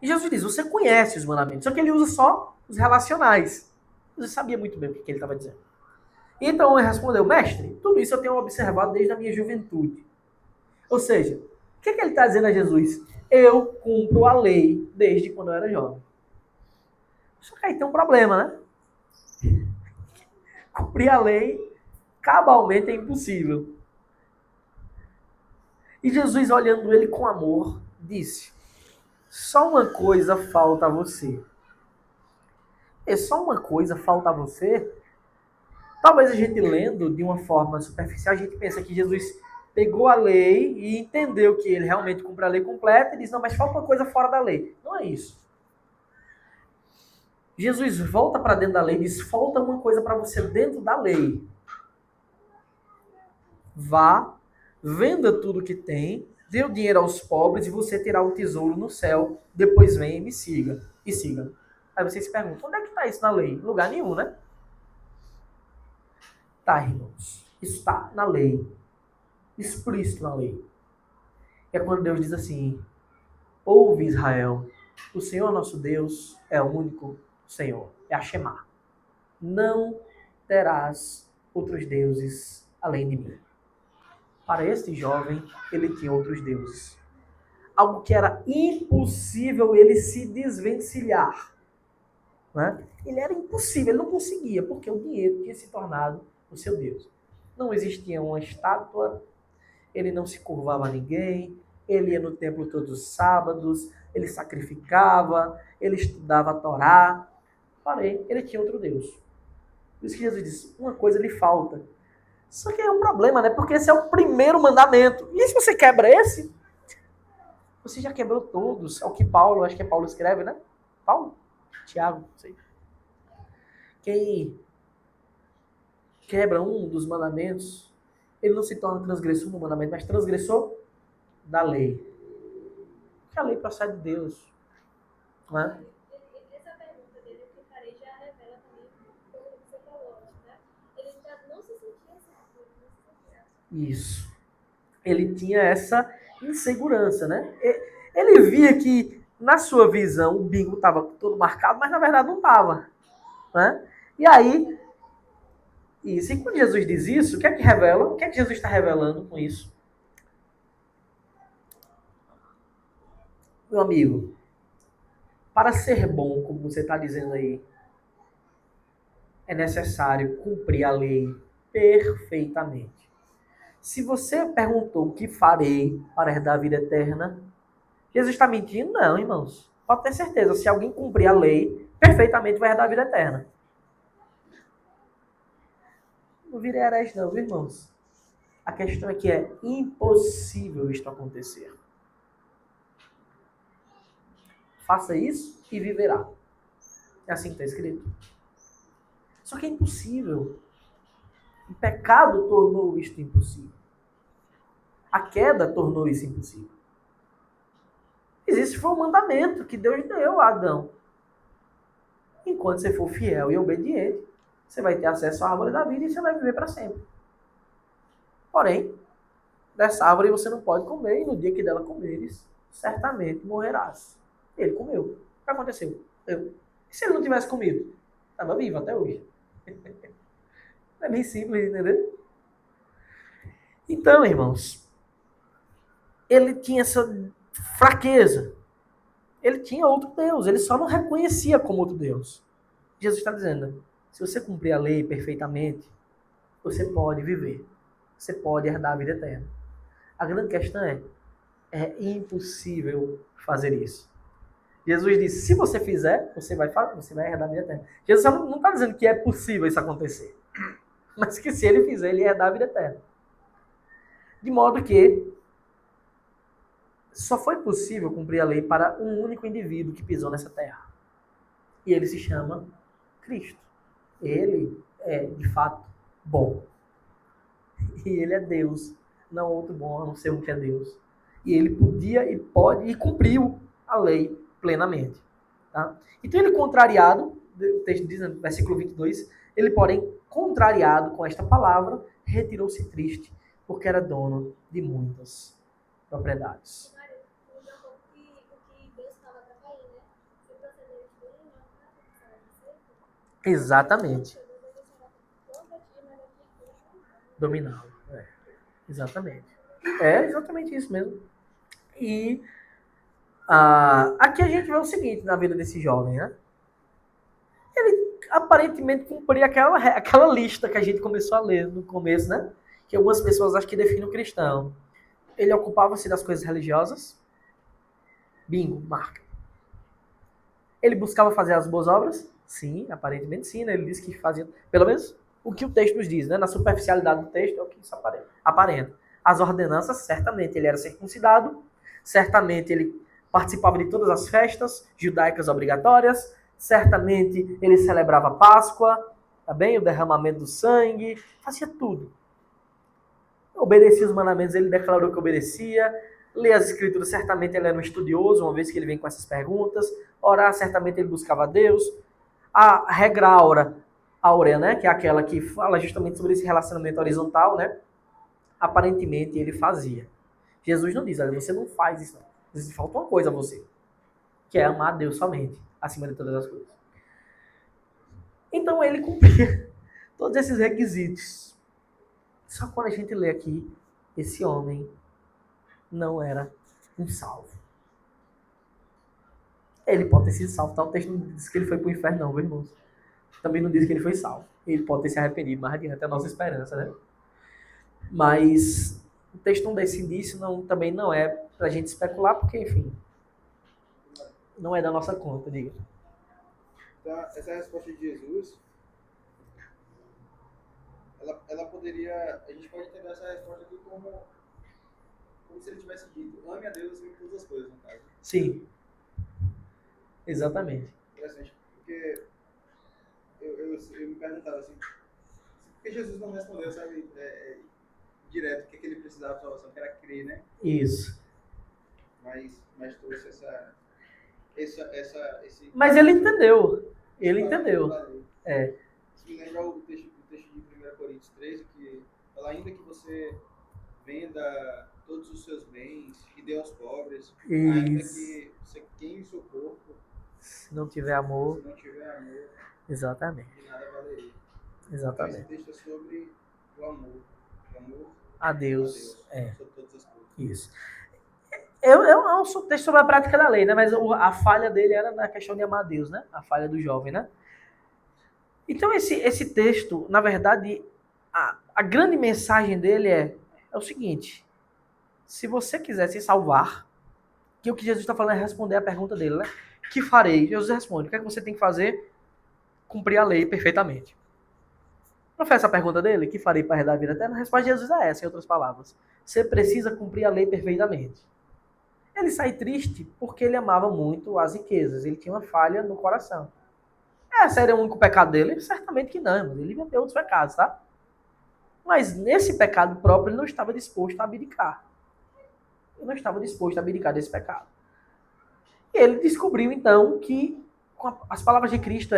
E Jesus diz, você conhece os mandamentos, só que ele usa só os relacionais. Você sabia muito bem o que ele estava dizendo. Então ele respondeu, mestre, tudo isso eu tenho observado desde a minha juventude. Ou seja, o que ele está dizendo a Jesus? Eu cumpro a lei desde quando eu era jovem. Só que aí tem um problema, né? Cumprir a lei cabalmente é impossível. E Jesus, olhando ele com amor, disse, só uma coisa falta a você. É só uma coisa falta a você? Talvez a gente lendo de uma forma superficial, a gente pensa que Jesus pegou a lei e entendeu que ele realmente cumpre a lei completa e diz, não, mas falta uma coisa fora da lei. Não é isso. Jesus volta para dentro da lei e diz, falta uma coisa para você dentro da lei. Vá, venda tudo que tem, dê o dinheiro aos pobres e você terá o tesouro no céu. Depois venha e me siga. E siga. Aí vocês se perguntam, onde é que está isso na lei? Em lugar nenhum, né? Tá, irmãos. Isso está na lei. Explícito na lei. É quando Deus diz assim, ouve Israel, o Senhor nosso Deus é o único Senhor. É a Shema. Não terás outros deuses além de mim. Para este jovem, ele tinha outros deuses. Algo que era impossível ele se desvencilhar. Né? Ele era impossível, ele não conseguia, porque o dinheiro tinha se tornado o seu Deus. Não existia uma estátua, ele não se curvava a ninguém, ele ia no templo todos os sábados, ele sacrificava, ele estudava a Torá. Falei, ele tinha outro Deus. Por isso que Jesus disse, uma coisa lhe falta. Só que é um problema, né? Porque esse é o primeiro mandamento. E se você quebra esse, você já quebrou todos. É o que Paulo, acho que é Paulo escreve, né? Paulo? Tiago, não sei. Quem quebra um dos mandamentos, ele não se torna transgressor do mandamento, mas transgressor da lei. Porque a lei procede de Deus. Não é? Essa pergunta dele, que eu farei, já revela também o que você falou, né? Ele já não se sentia seguro. Isso. Ele tinha essa insegurança, né? Ele via que, na sua visão, o bingo estava todo marcado, mas na verdade não estava. Né? E aí, Isso. E quando Jesus diz isso, o que é que revela? O que é que Jesus está revelando com isso? Meu amigo, para ser bom, como você está dizendo aí, é necessário cumprir a lei perfeitamente. Se você perguntou o que farei para herdar a vida eterna, Jesus está mentindo? Não, irmãos. Pode ter certeza, se alguém cumprir a lei, perfeitamente vai herdar a vida eterna. Não virei herege não, viu, irmãos? A questão é que é impossível isto acontecer. Faça isso e viverá. É assim que está escrito. Só que é impossível. O pecado tornou isto impossível. A queda tornou isso impossível. Existe foi um mandamento que Deus deu a Adão. Enquanto você for fiel e obediente, você vai ter acesso à árvore da vida e você vai viver para sempre. Porém, dessa árvore você não pode comer, e no dia que dela comeres, certamente morrerás. Ele comeu. O que aconteceu? E se ele não tivesse comido? Estava vivo até hoje. É bem simples, entendeu? Então, irmãos, ele tinha essa fraqueza. Ele tinha outro Deus, ele só não reconhecia como outro Deus. Jesus está dizendo, se você cumprir a lei perfeitamente, você pode viver. Você pode herdar a vida eterna. A grande questão é impossível fazer isso. Jesus disse, se você fizer, você vai herdar a vida eterna. Jesus não está dizendo que é possível isso acontecer, mas que se ele fizer, ele herdar a vida eterna. De modo que só foi possível cumprir a lei para um único indivíduo que pisou nessa terra. E ele se chama Cristo. Ele é, de fato, bom. E ele é Deus. Não outro bom, a não ser um que é Deus. E ele podia e pode e cumpriu a lei plenamente. Tá? Então ele contrariado, o texto diz no versículo 22, ele porém, contrariado com esta palavra, retirou-se triste, porque era dono de muitas propriedades. Exatamente. Dominá-lo. Exatamente. É exatamente isso mesmo. E aqui a gente vê o seguinte na vida desse jovem, né? Ele aparentemente cumpria aquela lista que a gente começou a ler no começo, né? Que algumas pessoas acham que define o cristão. Ele ocupava-se das coisas religiosas. Bingo, marca. Ele buscava fazer as boas obras? Sim, aparentemente sim, né? Ele disse que fazia, pelo menos o que o texto nos diz, né? Na superficialidade do texto é o que isso aparenta. As ordenanças, certamente ele era circuncidado, certamente ele participava de todas as festas judaicas obrigatórias, certamente ele celebrava a Páscoa, tá bem? O derramamento do sangue, fazia tudo. Obedecia os mandamentos, ele declarou que obedecia. Ler as escrituras, certamente ele era um estudioso, uma vez que ele vem com essas perguntas. Orar, certamente ele buscava a Deus. A regra áurea, né, que é aquela que fala justamente sobre esse relacionamento horizontal, né, aparentemente ele fazia. Jesus não diz, olha, você não faz isso. Não. Falta uma coisa a você, que é amar a Deus somente, acima de todas as coisas. Então ele cumpria todos esses requisitos. Só quando a gente lê aqui, esse homem não era um salvo. Ele pode ter sido salvo, tá? O texto não diz que ele foi para o inferno, não, viu, irmãos? Também não diz que ele foi salvo. Ele pode ter se arrependido, mais adiante é a nossa esperança, né? Mas o texto não dá esse indício, também não é pra gente especular, porque, enfim, não é da nossa conta, diga. Então, essa resposta de Jesus, ela poderia, a gente pode entender essa resposta aqui como se ele tivesse dito, ame a Deus acima de todas as coisas, no caso. Sim. Exatamente. Interessante, porque eu me perguntava assim, por que Jesus não respondeu, sabe, direto, o que ele precisava de salvação, que era crer, né? Isso. Mas trouxe esse... Mas ele entendeu. Ele entendeu. Isso me lembra o texto de 1 Coríntios 13, que fala, ainda que você venda todos os seus bens e dê aos pobres, ainda que você queime o seu corpo, se não tiver amor, exatamente, de nada valeria. Exatamente. Esse texto é sobre o amor. O amor A a Deus. Deus sobre todas as coisas. Isso. É um texto sobre a prática da lei, né? Mas a falha dele era na questão de amar a Deus, né? A falha do jovem, né? Então, esse texto, na verdade, a grande mensagem dele é o seguinte: se você quiser se salvar, que o que Jesus está falando é responder a pergunta dele, né? Que farei? Jesus responde: o que é que você tem que fazer? Cumprir a lei perfeitamente. Não foi essa a pergunta dele? Que farei para herdar a vida eterna? A resposta de Jesus é essa, em outras palavras. Você precisa cumprir a lei perfeitamente. Ele sai triste porque ele amava muito as riquezas. Ele tinha uma falha no coração. Esse era o único pecado dele? Certamente que não, mas ele ia ter outros pecados, tá? Mas nesse pecado próprio ele não estava disposto a abdicar. Ele não estava disposto a abdicar desse pecado. E ele descobriu então que com as palavras de Cristo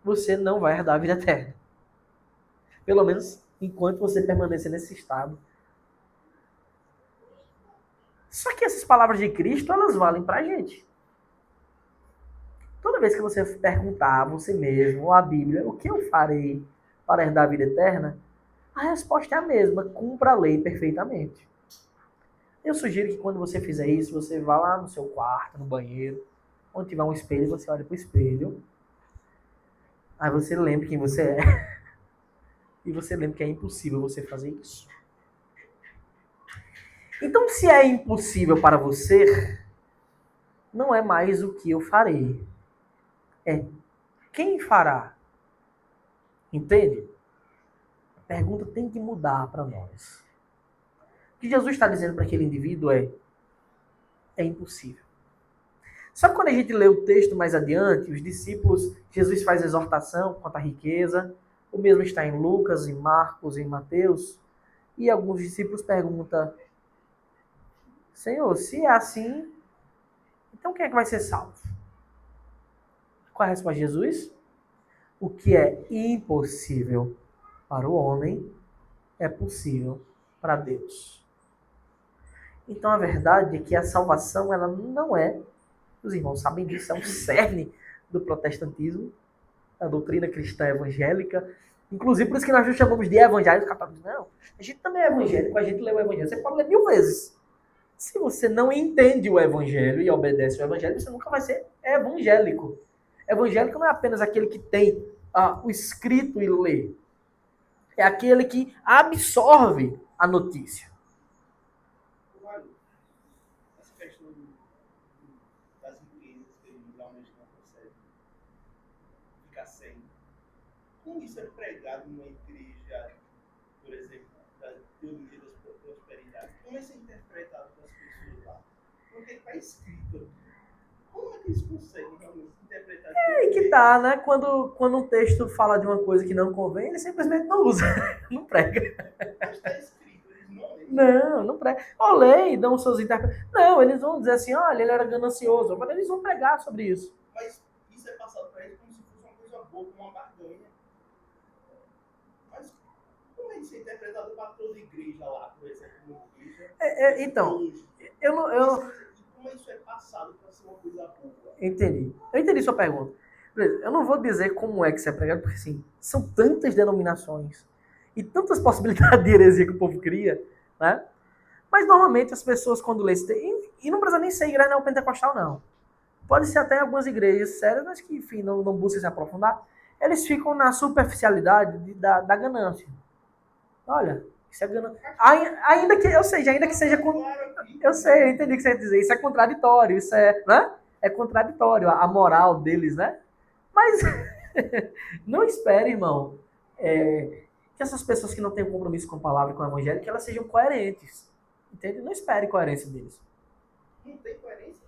você não vai herdar a vida eterna. Pelo menos enquanto você permanecer nesse estado. Só que essas palavras de Cristo, elas valem pra gente. Toda vez que você perguntar a você mesmo, ou a Bíblia, o que eu farei para herdar a vida eterna, a resposta é a mesma: cumpra a lei perfeitamente. Eu sugiro que quando você fizer isso, você vá lá no seu quarto, no banheiro, onde tiver um espelho, você olha pro espelho, aí você lembra quem você é, e você lembra que é impossível você fazer isso. Então, se é impossível para você, não é mais o que eu farei. É quem fará. Entende? A pergunta tem que mudar para nós. O que Jesus está dizendo para aquele indivíduo é impossível. Sabe quando a gente lê o texto mais adiante, os discípulos, Jesus faz exortação quanto à riqueza, o mesmo está em Lucas, em Marcos, em Mateus, e alguns discípulos perguntam: Senhor, se é assim, então quem é que vai ser salvo? Qual é a resposta de Jesus? O que é impossível para o homem é possível para Deus. Então a verdade é que a salvação ela não é, os irmãos sabem disso, é um cerne do protestantismo, da doutrina cristã evangélica. Inclusive por isso que nós nos chamamos de evangélicos católicos. Não, a gente também é evangélico, a gente lê o evangelho. Você pode ler 1000 vezes. Se você não entende o evangelho e obedece o evangelho, você nunca vai ser evangélico. Evangélico não é apenas aquele que tem o escrito e lê. É aquele que absorve a notícia. Essa questão das riquezas que ele realmente não consegue ficar sem. Como isso é pregado numa igreja, por exemplo, da teologia da prosperidade? Como isso é interpretado pelas pessoas lá? Porque está escrito aqui. Como é que eles conseguem realmente interpretar? É aí que tá, né? Quando um texto fala de uma coisa que não convém, ele simplesmente não usa, não prega. Mas está escrito, eles não leem. Não prega. Ou lê, dão seus interpretações. Não, eles vão dizer assim: olha, ele era ganancioso, mas eles vão pregar sobre isso. Mas isso é passado para eles como se fosse uma coisa boa, como uma barganha. Mas como é isso é interpretado para toda igreja lá, por exemplo, uma igreja? Então, eu Como isso é passado para ser uma coisa boa? entendi. Eu entendi sua pergunta. Eu não vou dizer como é que isso é pregado, porque assim, são tantas denominações e tantas possibilidades de heresia que o povo cria, né? Mas normalmente as pessoas quando lê esse texto, e não precisa nem ser igreja neopentecostal, não. Pode ser até algumas igrejas sérias, mas que, enfim, não buscam se aprofundar. Eles ficam na superficialidade da ganância. Olha, isso é ganância. Ainda que seja. Eu sei, eu entendi o que você quer dizer. Isso é contraditório, isso é, né? É contraditório a moral deles, né? Mas não espere, irmão, que essas pessoas que não têm compromisso com a palavra e com o evangelho, que elas sejam coerentes. Entende? Não espere coerência deles. Não tem coerência?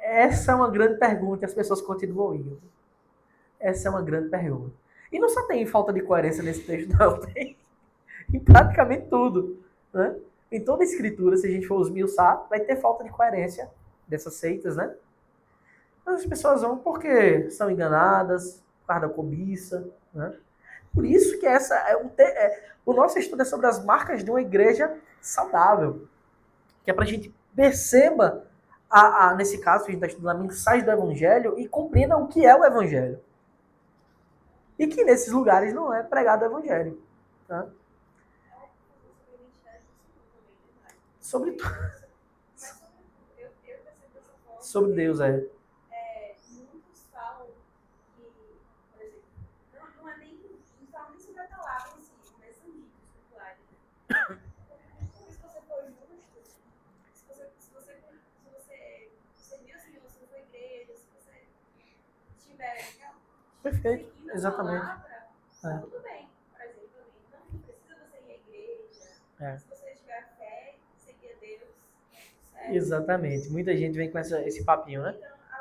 Essa é uma grande pergunta e as pessoas continuam indo. Essa é uma grande pergunta. E não só tem falta de coerência nesse texto, não. Tem em praticamente tudo. Né? Em toda a escritura, se a gente for esmiuçar, vai ter falta de coerência dessas seitas, né? Mas as pessoas vão porque são enganadas, por causa da cobiça, né? Por isso que o nosso estudo é sobre as marcas de uma igreja saudável. Que é para a gente perceba, nesse caso, que a gente está estudando a mensagem do evangelho e compreenda o que é o evangelho. E que nesses lugares não é pregado o evangelho. Tá? Sobre tudo. Sobre Deus, é. Muitos falam que, por exemplo, não é nem, não falam nem sobre a palavra em si, mas são ditos populares. Porque se você for justo, se você servir o Senhor, se for igreja, se você estiver Perfeito, seguindo a exatamente. palavra, tá tudo bem. Por exemplo, não precisa você ir à igreja. É. Se você tiver fé, seguir a Deus, certo? Exatamente. Muita gente vem com esse papinho, né? Então, a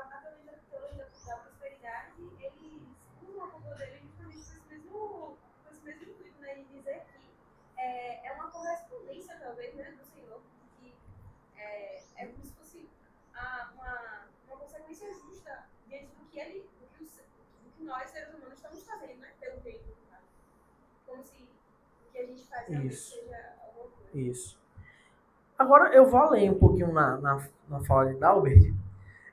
teologia da prosperidade, eles usam a favor dele justamente com esse mesmo intuito, né? De dizer que é uma correspondência, talvez, né, do Senhor, que é como se fosse uma consequência justa diante do que nós, seres humanos, estamos fazendo, né? Pelo bem. Como se o que a gente faz realmente seja alguma coisa. Isso. Agora eu vou além um pouquinho na fala de Dalbert.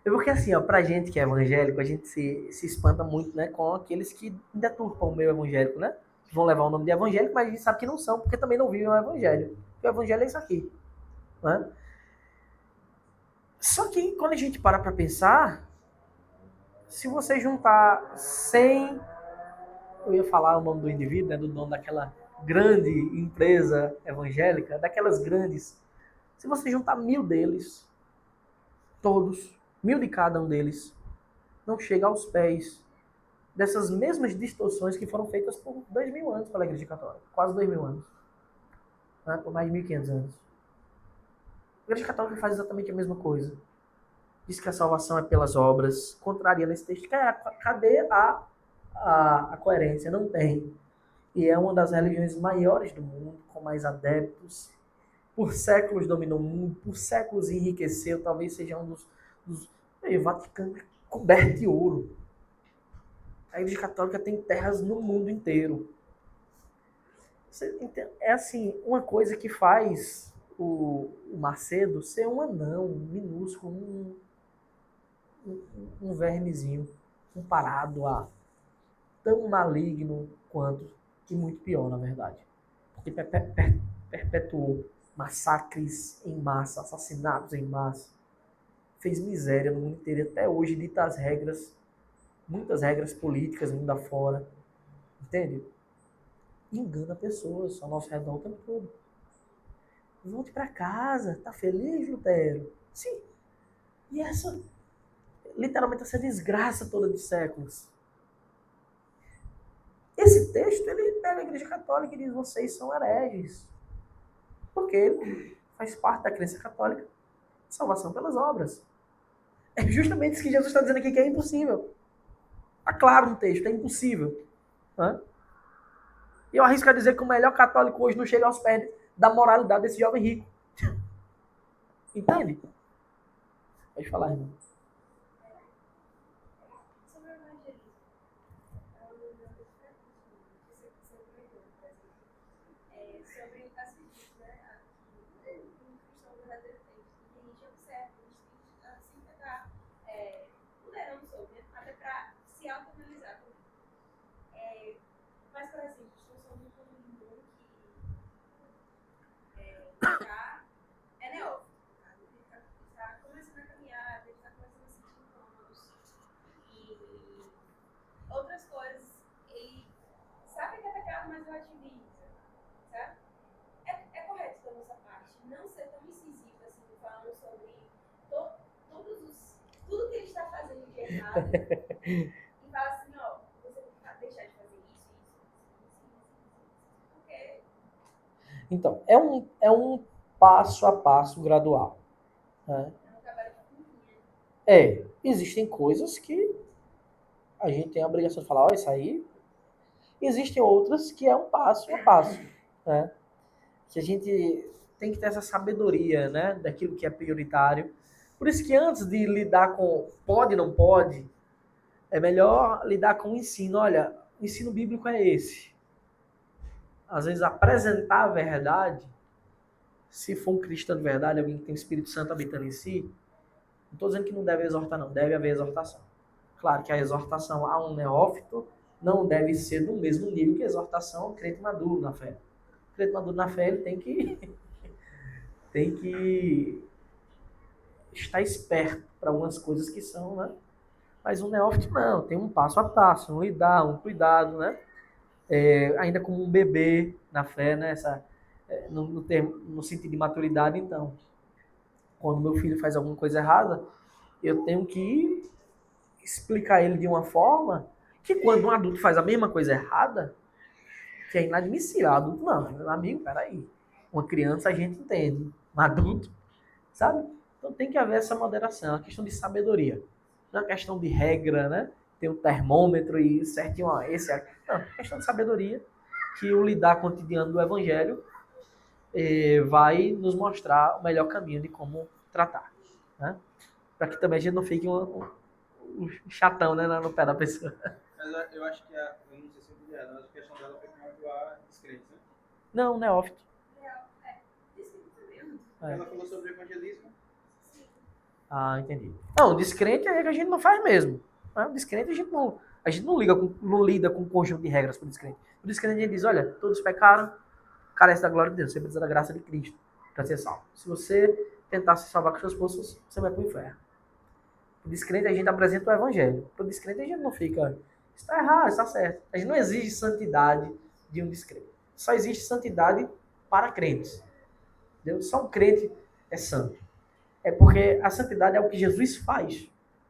É porque assim, ó, pra gente que é evangélico, a gente se espanta muito, né, com aqueles que deturpam o meio evangélico, né? Que vão levar o nome de evangélico, mas a gente sabe que não são, porque também não vivem o evangelho. Porque o evangelho é isso aqui, né? Só que quando a gente para pra pensar, se você juntar 100, eu ia falar o nome do indivíduo, né, do dono daquela grande empresa evangélica, daquelas grandes, se você juntar 1000 deles, todos, 1000 de cada um deles, não chega aos pés dessas mesmas distorções que foram feitas por 2000 anos pela Igreja Católica. Quase 2000 anos. Né? Por mais de 1500 anos. A Igreja Católica faz exatamente a mesma coisa. Diz que a salvação é pelas obras, contraria nesse texto. Cadê a coerência? Não tem. E é uma das religiões maiores do mundo, com mais adeptos. Por séculos dominou o mundo, por séculos enriqueceu, talvez seja um dos o Vaticano é coberto de ouro. A Igreja Católica tem terras no mundo inteiro. É assim, uma coisa que faz o Macedo ser um anão, um minúsculo, um vermezinho comparado a tão maligno quanto, e muito pior, na verdade. Porque perpetuou massacres em massa, assassinatos em massa, fez miséria no mundo inteiro, até hoje dita as regras, muitas regras políticas mundo afora, entende? Engana pessoas ao nosso redor o tempo todo. Volte para casa, tá feliz, Lutero? Sim. E literalmente, essa desgraça toda de séculos. Esse texto, ele pega a Igreja Católica e diz, vocês são hereges. Porque ele faz parte da crença católica, salvação pelas obras. É justamente isso que Jesus está dizendo aqui, que é impossível. Está claro no texto, é impossível. E eu arrisco a dizer que o melhor católico hoje não chega aos pés da moralidade desse jovem rico. Entende? Pode falar, irmão. Sobre o evangelismo, sobre as vidas, né? Que um cristão verdadeiro tem. Que a gente observa, a gente tem que sempre estar moderando sobre, né? Até para se autoanalisar também. Mas, por exemplo, estou falando com um irmão que é neófito. Ele está começando a caminhar, ele está começando a sentir incômodos. E outras coisas, ele sabe que é pecado, mas relativiza, sabe? É correto da nossa parte não ser tão incisivo assim, falando sobre tudo que ele está fazendo de errado e falar assim, ó, você vai deixar de fazer isso, porque... Então, é um passo a passo gradual. Né? Existem coisas que a gente tem a obrigação de falar, ó, isso aí. Existem outras que é um passo a passo. Né? Que a gente tem que ter essa sabedoria, né, daquilo que é prioritário. Por isso que antes de lidar com pode, não pode, é melhor lidar com o ensino. Olha, o ensino bíblico é esse. Às vezes apresentar a verdade, se for um cristão de verdade, alguém que tem o Espírito Santo habitando em si, não estou dizendo que não deve exortar, não. Deve haver exortação. Claro que a exortação a um neófito não deve ser do mesmo nível que exortação ao crente maduro na fé. O crente maduro na fé ele tem que estar esperto para algumas coisas que são, né? Mas um neófito não, tem um passo a passo, um lidar, um cuidado, né? Ainda como um bebê na fé, né? No sentido de maturidade, então. Quando meu filho faz alguma coisa errada, eu tenho que explicar ele de uma forma que quando um adulto faz a mesma coisa errada, que é inadmissível. Adulto não, meu amigo, peraí. Uma criança a gente entende, um adulto, sabe? Então tem que haver essa moderação, é uma questão de sabedoria. Não é uma questão de regra, né? Tem um termômetro e certinho, ó, esse é. Não, é questão de sabedoria que o lidar cotidiano do evangelho vai nos mostrar o melhor caminho de como tratar, né? Para que também a gente não fique um chatão, né, no pé da pessoa. Mas eu acho que eu não sei se eu entendi errado, mas a questão dela foi com atuar descrente, né? Não, neófito. Ela falou sobre evangelismo. Ah, entendi. Não, descrente é que a gente não faz mesmo. Né? Descrente a gente não lida com um conjunto de regras para o descrente. O descrente a gente diz, olha, todos pecaram, carece da glória de Deus, você precisa da graça de Cristo para ser salvo. Se você tentar se salvar com suas forças, você vai para o inferno. O descrente a gente apresenta o evangelho. Para o descrente a gente não fica, isso está errado, isso está certo. A gente não exige santidade de um descrente. Só existe santidade para crentes. Entendeu? Só um crente é santo. É porque a santidade é o que Jesus faz.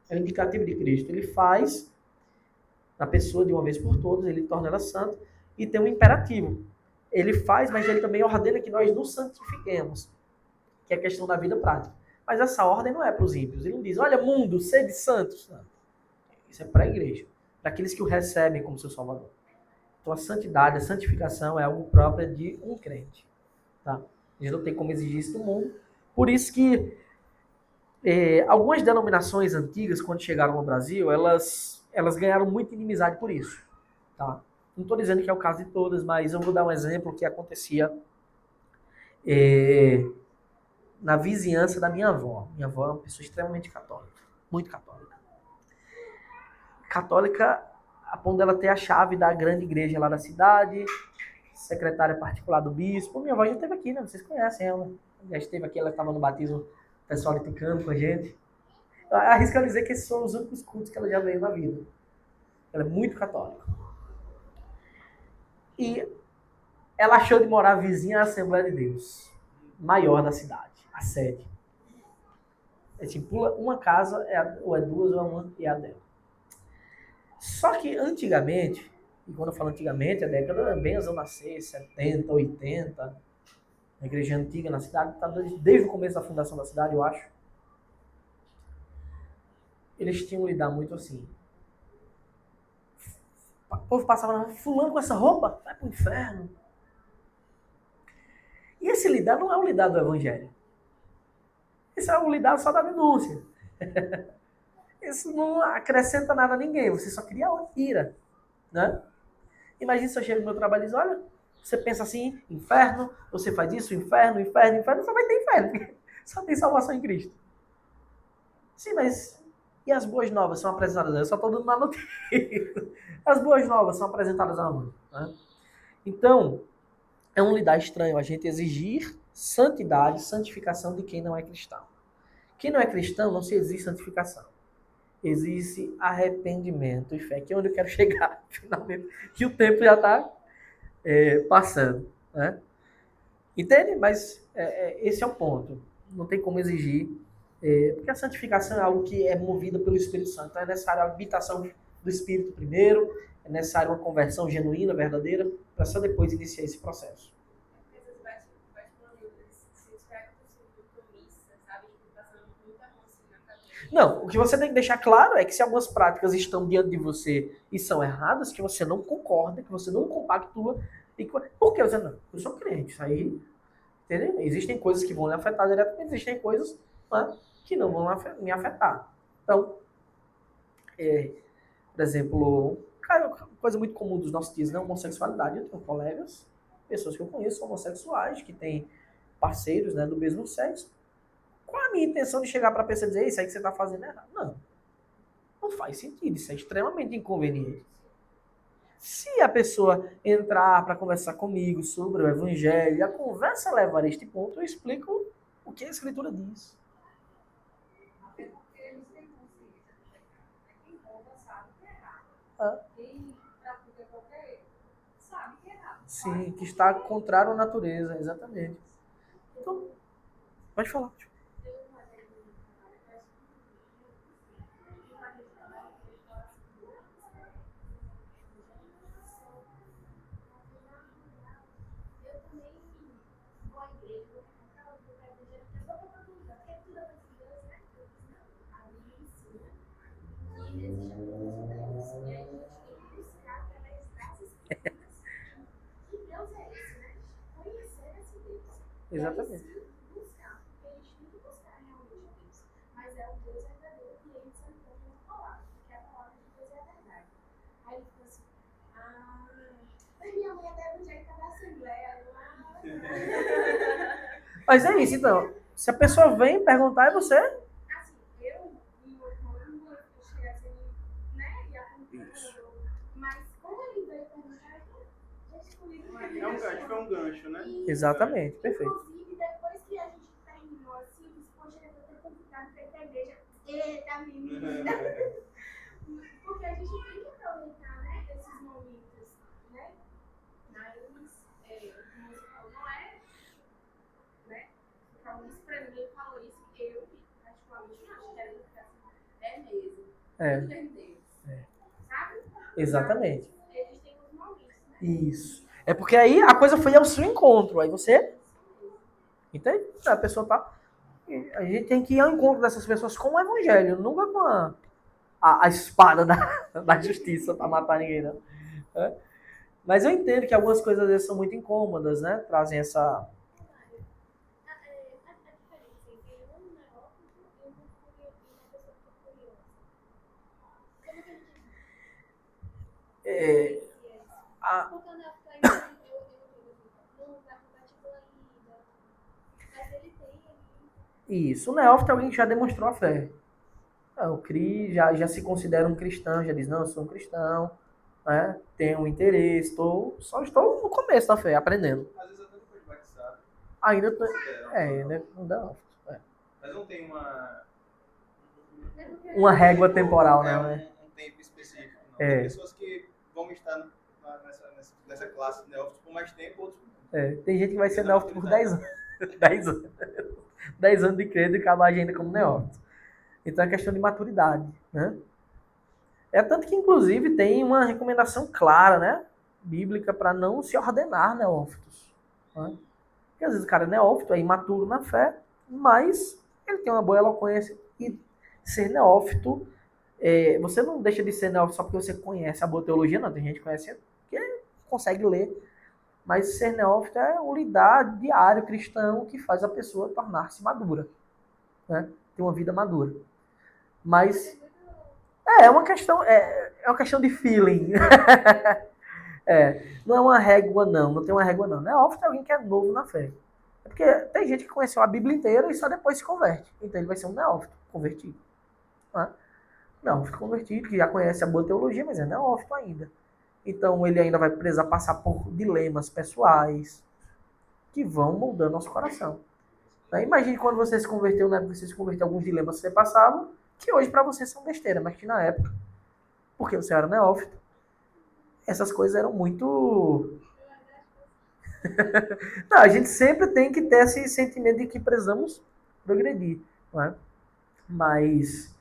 É o indicativo de Cristo. Ele faz na pessoa de uma vez por todas, ele torna ela santa e tem um imperativo. Ele faz, mas ele também ordena que nós nos santifiquemos, que é a questão da vida prática. Mas essa ordem não é para os ímpios. Ele não diz, olha, mundo, sede santos. Não. Isso é para a igreja, para aqueles que o recebem como seu salvador. Então a santidade, a santificação é algo próprio de um crente. Tá? A gente não tem como exigir isso do mundo. Por isso que algumas denominações antigas, quando chegaram ao Brasil, elas ganharam muita inimizade por isso. Tá? Não estou dizendo que é o caso de todas, mas eu vou dar um exemplo que acontecia na vizinhança da minha avó. Minha avó é uma pessoa extremamente católica, muito católica. Católica a ponto dela ter a chave da grande igreja lá da cidade, secretária particular do bispo. Minha avó já esteve aqui, né? Vocês conhecem ela. Já esteve aqui, ela estava no batismo do pessoal de Ticano com a gente. Eu arrisco a dizer que esses foram os únicos cultos que ela já veio na vida. Ela é muito católica. E ela achou de morar vizinha à Assembleia de Deus, maior da cidade, a sede. Assim, pula uma casa, ou é duas, ou é uma, e é a dela. Só que antigamente, e quando eu falo antigamente, a década bem as eu nasci, 70, 80, a igreja antiga na cidade, tá desde o começo da fundação da cidade, eu acho. Eles tinham que lidar muito assim. O povo passava na rua, fulano com essa roupa, vai pro inferno. E esse lidar não é o lidar do evangelho. Esse é o lidar só da denúncia. Isso não acrescenta nada a ninguém, você só cria ira. Né? Imagina se eu chego no meu trabalho e diz, olha, você pensa assim, inferno, você faz isso, inferno, inferno, inferno, só vai ter inferno, porque só tem salvação em Cristo. Sim, mas e as boas novas são apresentadas? Eu só estou dando uma notícia. As boas novas são apresentadas aonde? Né? Então, é um lidar estranho a gente exigir santidade, santificação de quem não é cristão. Quem não é cristão não se exige santificação. Existe arrependimento e fé, que é onde eu quero chegar, finalmente, que o tempo já está passando. Né? Entende? Mas esse é o ponto. Não tem como exigir, porque a santificação é algo que é movida pelo Espírito Santo. Então é necessário a habitação do Espírito primeiro, é necessário uma conversão genuína, verdadeira, para só depois iniciar esse processo. Não, o que você tem que deixar claro é que se algumas práticas estão diante de você e são erradas, que você não concorda, que você não compactua. Por que você não? Eu sou crente, isso aí, entendeu? Existem coisas que vão me afetar diretamente, existem coisas, né, que não vão me afetar. Então, por exemplo, coisa muito comum dos nossos dias, né, homossexualidade. Eu tenho colegas, pessoas que eu conheço homossexuais, que têm parceiros, né, do mesmo sexo. Qual a minha intenção de chegar para a pessoa e dizer isso aí que você está fazendo errado? Não. Não faz sentido. Isso é extremamente inconveniente. Se a pessoa entrar para conversar comigo sobre o evangelho, e a conversa levar a este ponto, eu explico o que a Escritura diz. Até porque eles têm consciência do pecado, né? Quem rouba sabe que é errado. Ah. Quem pratica qualquer erro sabe que é errado. Sim, que está contrário à natureza, exatamente. Então, pode falar. Exatamente. Buscar, porque a gente tem que buscar realmente Deus. Mas é o Deus verdadeiro que ele se encontra na palavra, porque a palavra de Deus é a verdade. Aí ele falou assim: mas minha mãe até evangélica da Assembleia. Mas é isso, então. Se a pessoa vem perguntar, é você? Assim, eu cheguei assim, né? E acompanhando. Mas como ele veio perguntar, gente, comigo. É um gancho, né? Exatamente, perfeito. Inclusive, depois que a gente terminou assim, disse, poxa, eu vou ter convidado para ir pra igreja. Eita, menina! Porque a gente tem que aproveitar, né, esses momentos, né? Mas, como você falou, não é, né? Falou isso pra mim, falou isso, eu, particularmente, não acho que era educação. É mesmo. É. Entender. Sabe? Exatamente. Eles têm os momentos, né? Isso. É porque aí a coisa foi ao seu encontro. Aí você. Entende? A pessoa tá. A gente tem que ir ao encontro dessas pessoas com o evangelho, nunca com a espada da justiça para matar ninguém, não. É? Mas eu entendo que algumas coisas às vezes são muito incômodas, né? Trazem essa. É, a, isso, o neófito é alguém que já demonstrou a fé. O CRI já se considera um cristão, já diz, não, eu sou um cristão, né? Tenho um interesse, só estou no começo da fé, aprendendo. Às vezes até depois de batizado. Ainda tô, né? não dá. Mas não tem uma régua temporal, né? Um tempo específico. Não. É. Tem pessoas que vão estar nessa classe de neófitos por mais tempo, outros por tem gente que vai ser neófito por 10 anos. 10 anos. 10 anos de credo e acabar ainda como neófito. Então é questão de maturidade, né? É tanto que, inclusive, tem uma recomendação clara, né? Bíblica, para não se ordenar neófitos. Né? Porque às vezes o cara é neófito, é imaturo na fé, mas ele tem uma boa eloquência. E ser neófito, você não deixa de ser neófito só porque você conhece a boa teologia, não. Tem gente que conhece que consegue ler. Mas ser neófito é um lidar diário cristão que faz a pessoa tornar-se madura. Né? Ter uma vida madura. Mas é uma questão de feeling. Não é uma régua, não tem uma régua, não. Neófito é alguém que é novo na fé. É porque tem gente que conheceu a Bíblia inteira e só depois se converte. Então ele vai ser um neófito convertido. Né? Neófito convertido, que já conhece a boa teologia, mas é neófito ainda. Então ele ainda vai precisar passar por dilemas pessoais que vão moldando nosso coração. Imagine quando você se converteu, na época que você se converteu, alguns dilemas que você passava, que hoje para você são besteira, mas que na época, porque você era neófito, essas coisas eram muito... Não, a gente sempre tem que ter esse sentimento de que precisamos progredir, não é? Mas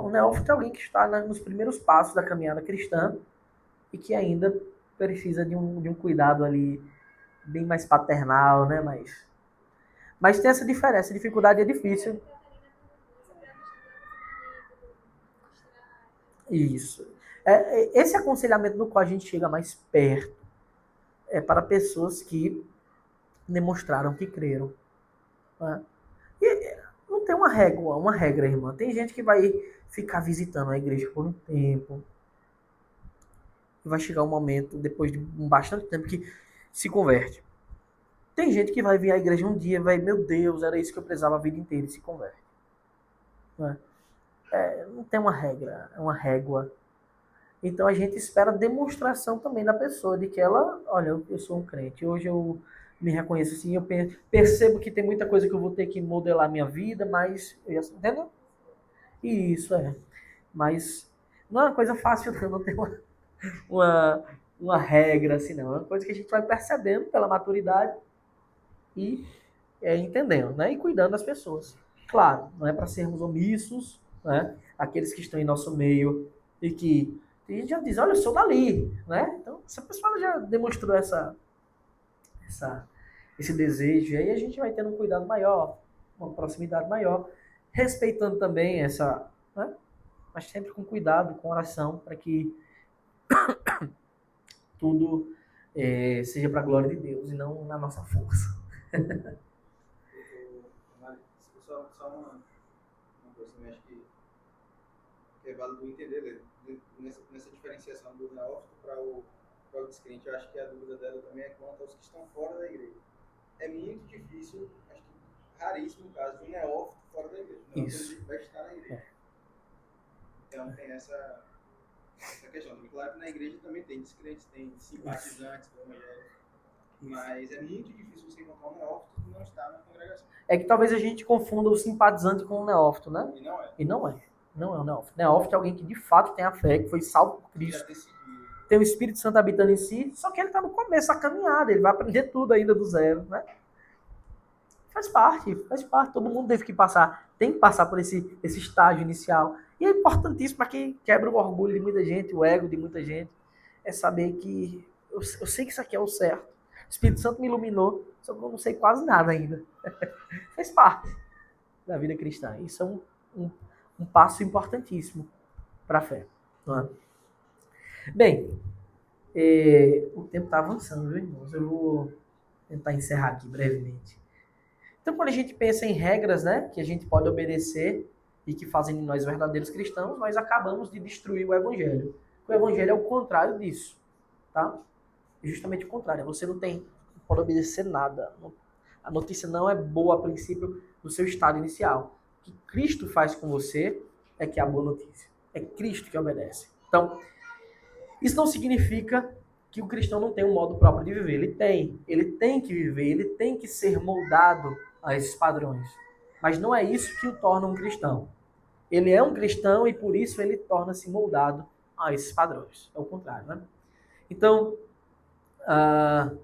o neófito é alguém que está nos primeiros passos da caminhada cristã e que ainda precisa de um cuidado ali bem mais paternal, né? Mas tem essa diferença, a dificuldade é difícil. Isso. Esse aconselhamento no qual a gente chega mais perto é para pessoas que demonstraram que creram. Né? E não tem uma regra, irmã. Tem gente que vai ficar visitando a igreja por um tempo. E vai chegar um momento, depois de bastante tempo, que se converte. Tem gente que vai vir à igreja um dia e vai, meu Deus, era isso que eu precisava a vida inteira, e se converte. Não tem uma regra, é uma régua. Então a gente espera demonstração também da pessoa, de que ela, olha, eu sou um crente, hoje eu me reconheço assim, eu percebo que tem muita coisa que eu vou ter que modelar minha vida, mas, entendeu? Isso é, mas não é uma coisa fácil não tem uma, uma regra assim não, é uma coisa que a gente vai percebendo pela maturidade e entendendo, né? E cuidando das pessoas. Claro, não é para sermos omissos, né? Aqueles que estão em nosso meio e que a gente já diz, olha, eu sou dali, né? Então, essa pessoa já demonstrou esse desejo, e aí a gente vai tendo um cuidado maior, uma proximidade maior, respeitando também essa, né? Mas sempre com cuidado, com oração, para que tudo seja para a glória de Deus e não na nossa força. Só uma coisa também, acho que é válido entender nessa diferenciação do neófito para o descrente. Eu acho que a dúvida dela também é quanto aos que estão fora da igreja. É muito difícil, acho que raríssimo o caso de um neófito fora da igreja. O neófito vai estar na igreja. Então tem essa questão. Claro que na igreja também tem descrentes, tem simpatizantes do evangelho, mas é muito difícil você encontrar um neófito que não está na congregação. É que talvez a gente confunda o simpatizante com o neófito, né? E não é. E não é. Não é o neófito. Neófito é alguém que de fato tem a fé, que foi salvo por Cristo. Tem o Espírito Santo habitando em si, só que ele está no começo da caminhada, ele vai aprender tudo ainda do zero, né? Faz parte. Todo mundo tem que passar por esse estágio inicial. E é importantíssimo para quem quebra o orgulho de muita gente, o ego de muita gente, é saber que eu sei que isso aqui é o certo. O Espírito Santo me iluminou, só que eu não sei quase nada ainda. Faz parte da vida cristã. Isso é um passo importantíssimo para a fé. Não é? Bem, o tempo está avançando, viu, irmãos? Eu vou tentar encerrar aqui brevemente. Então, quando a gente pensa em regras, né, que a gente pode obedecer e que fazem de nós verdadeiros cristãos, nós acabamos de destruir o evangelho. O evangelho é o contrário disso, tá? É justamente o contrário. Você não pode obedecer nada. A notícia não é boa a princípio do seu estado inicial. O que Cristo faz com você é que é a boa notícia. É Cristo que obedece. Então, isso não significa que o cristão não tem um modo próprio de viver. Ele tem que viver, ele tem que ser moldado a esses padrões. Mas não é isso que o torna um cristão. Ele é um cristão e por isso ele torna-se moldado a esses padrões. É o contrário, né? Então, o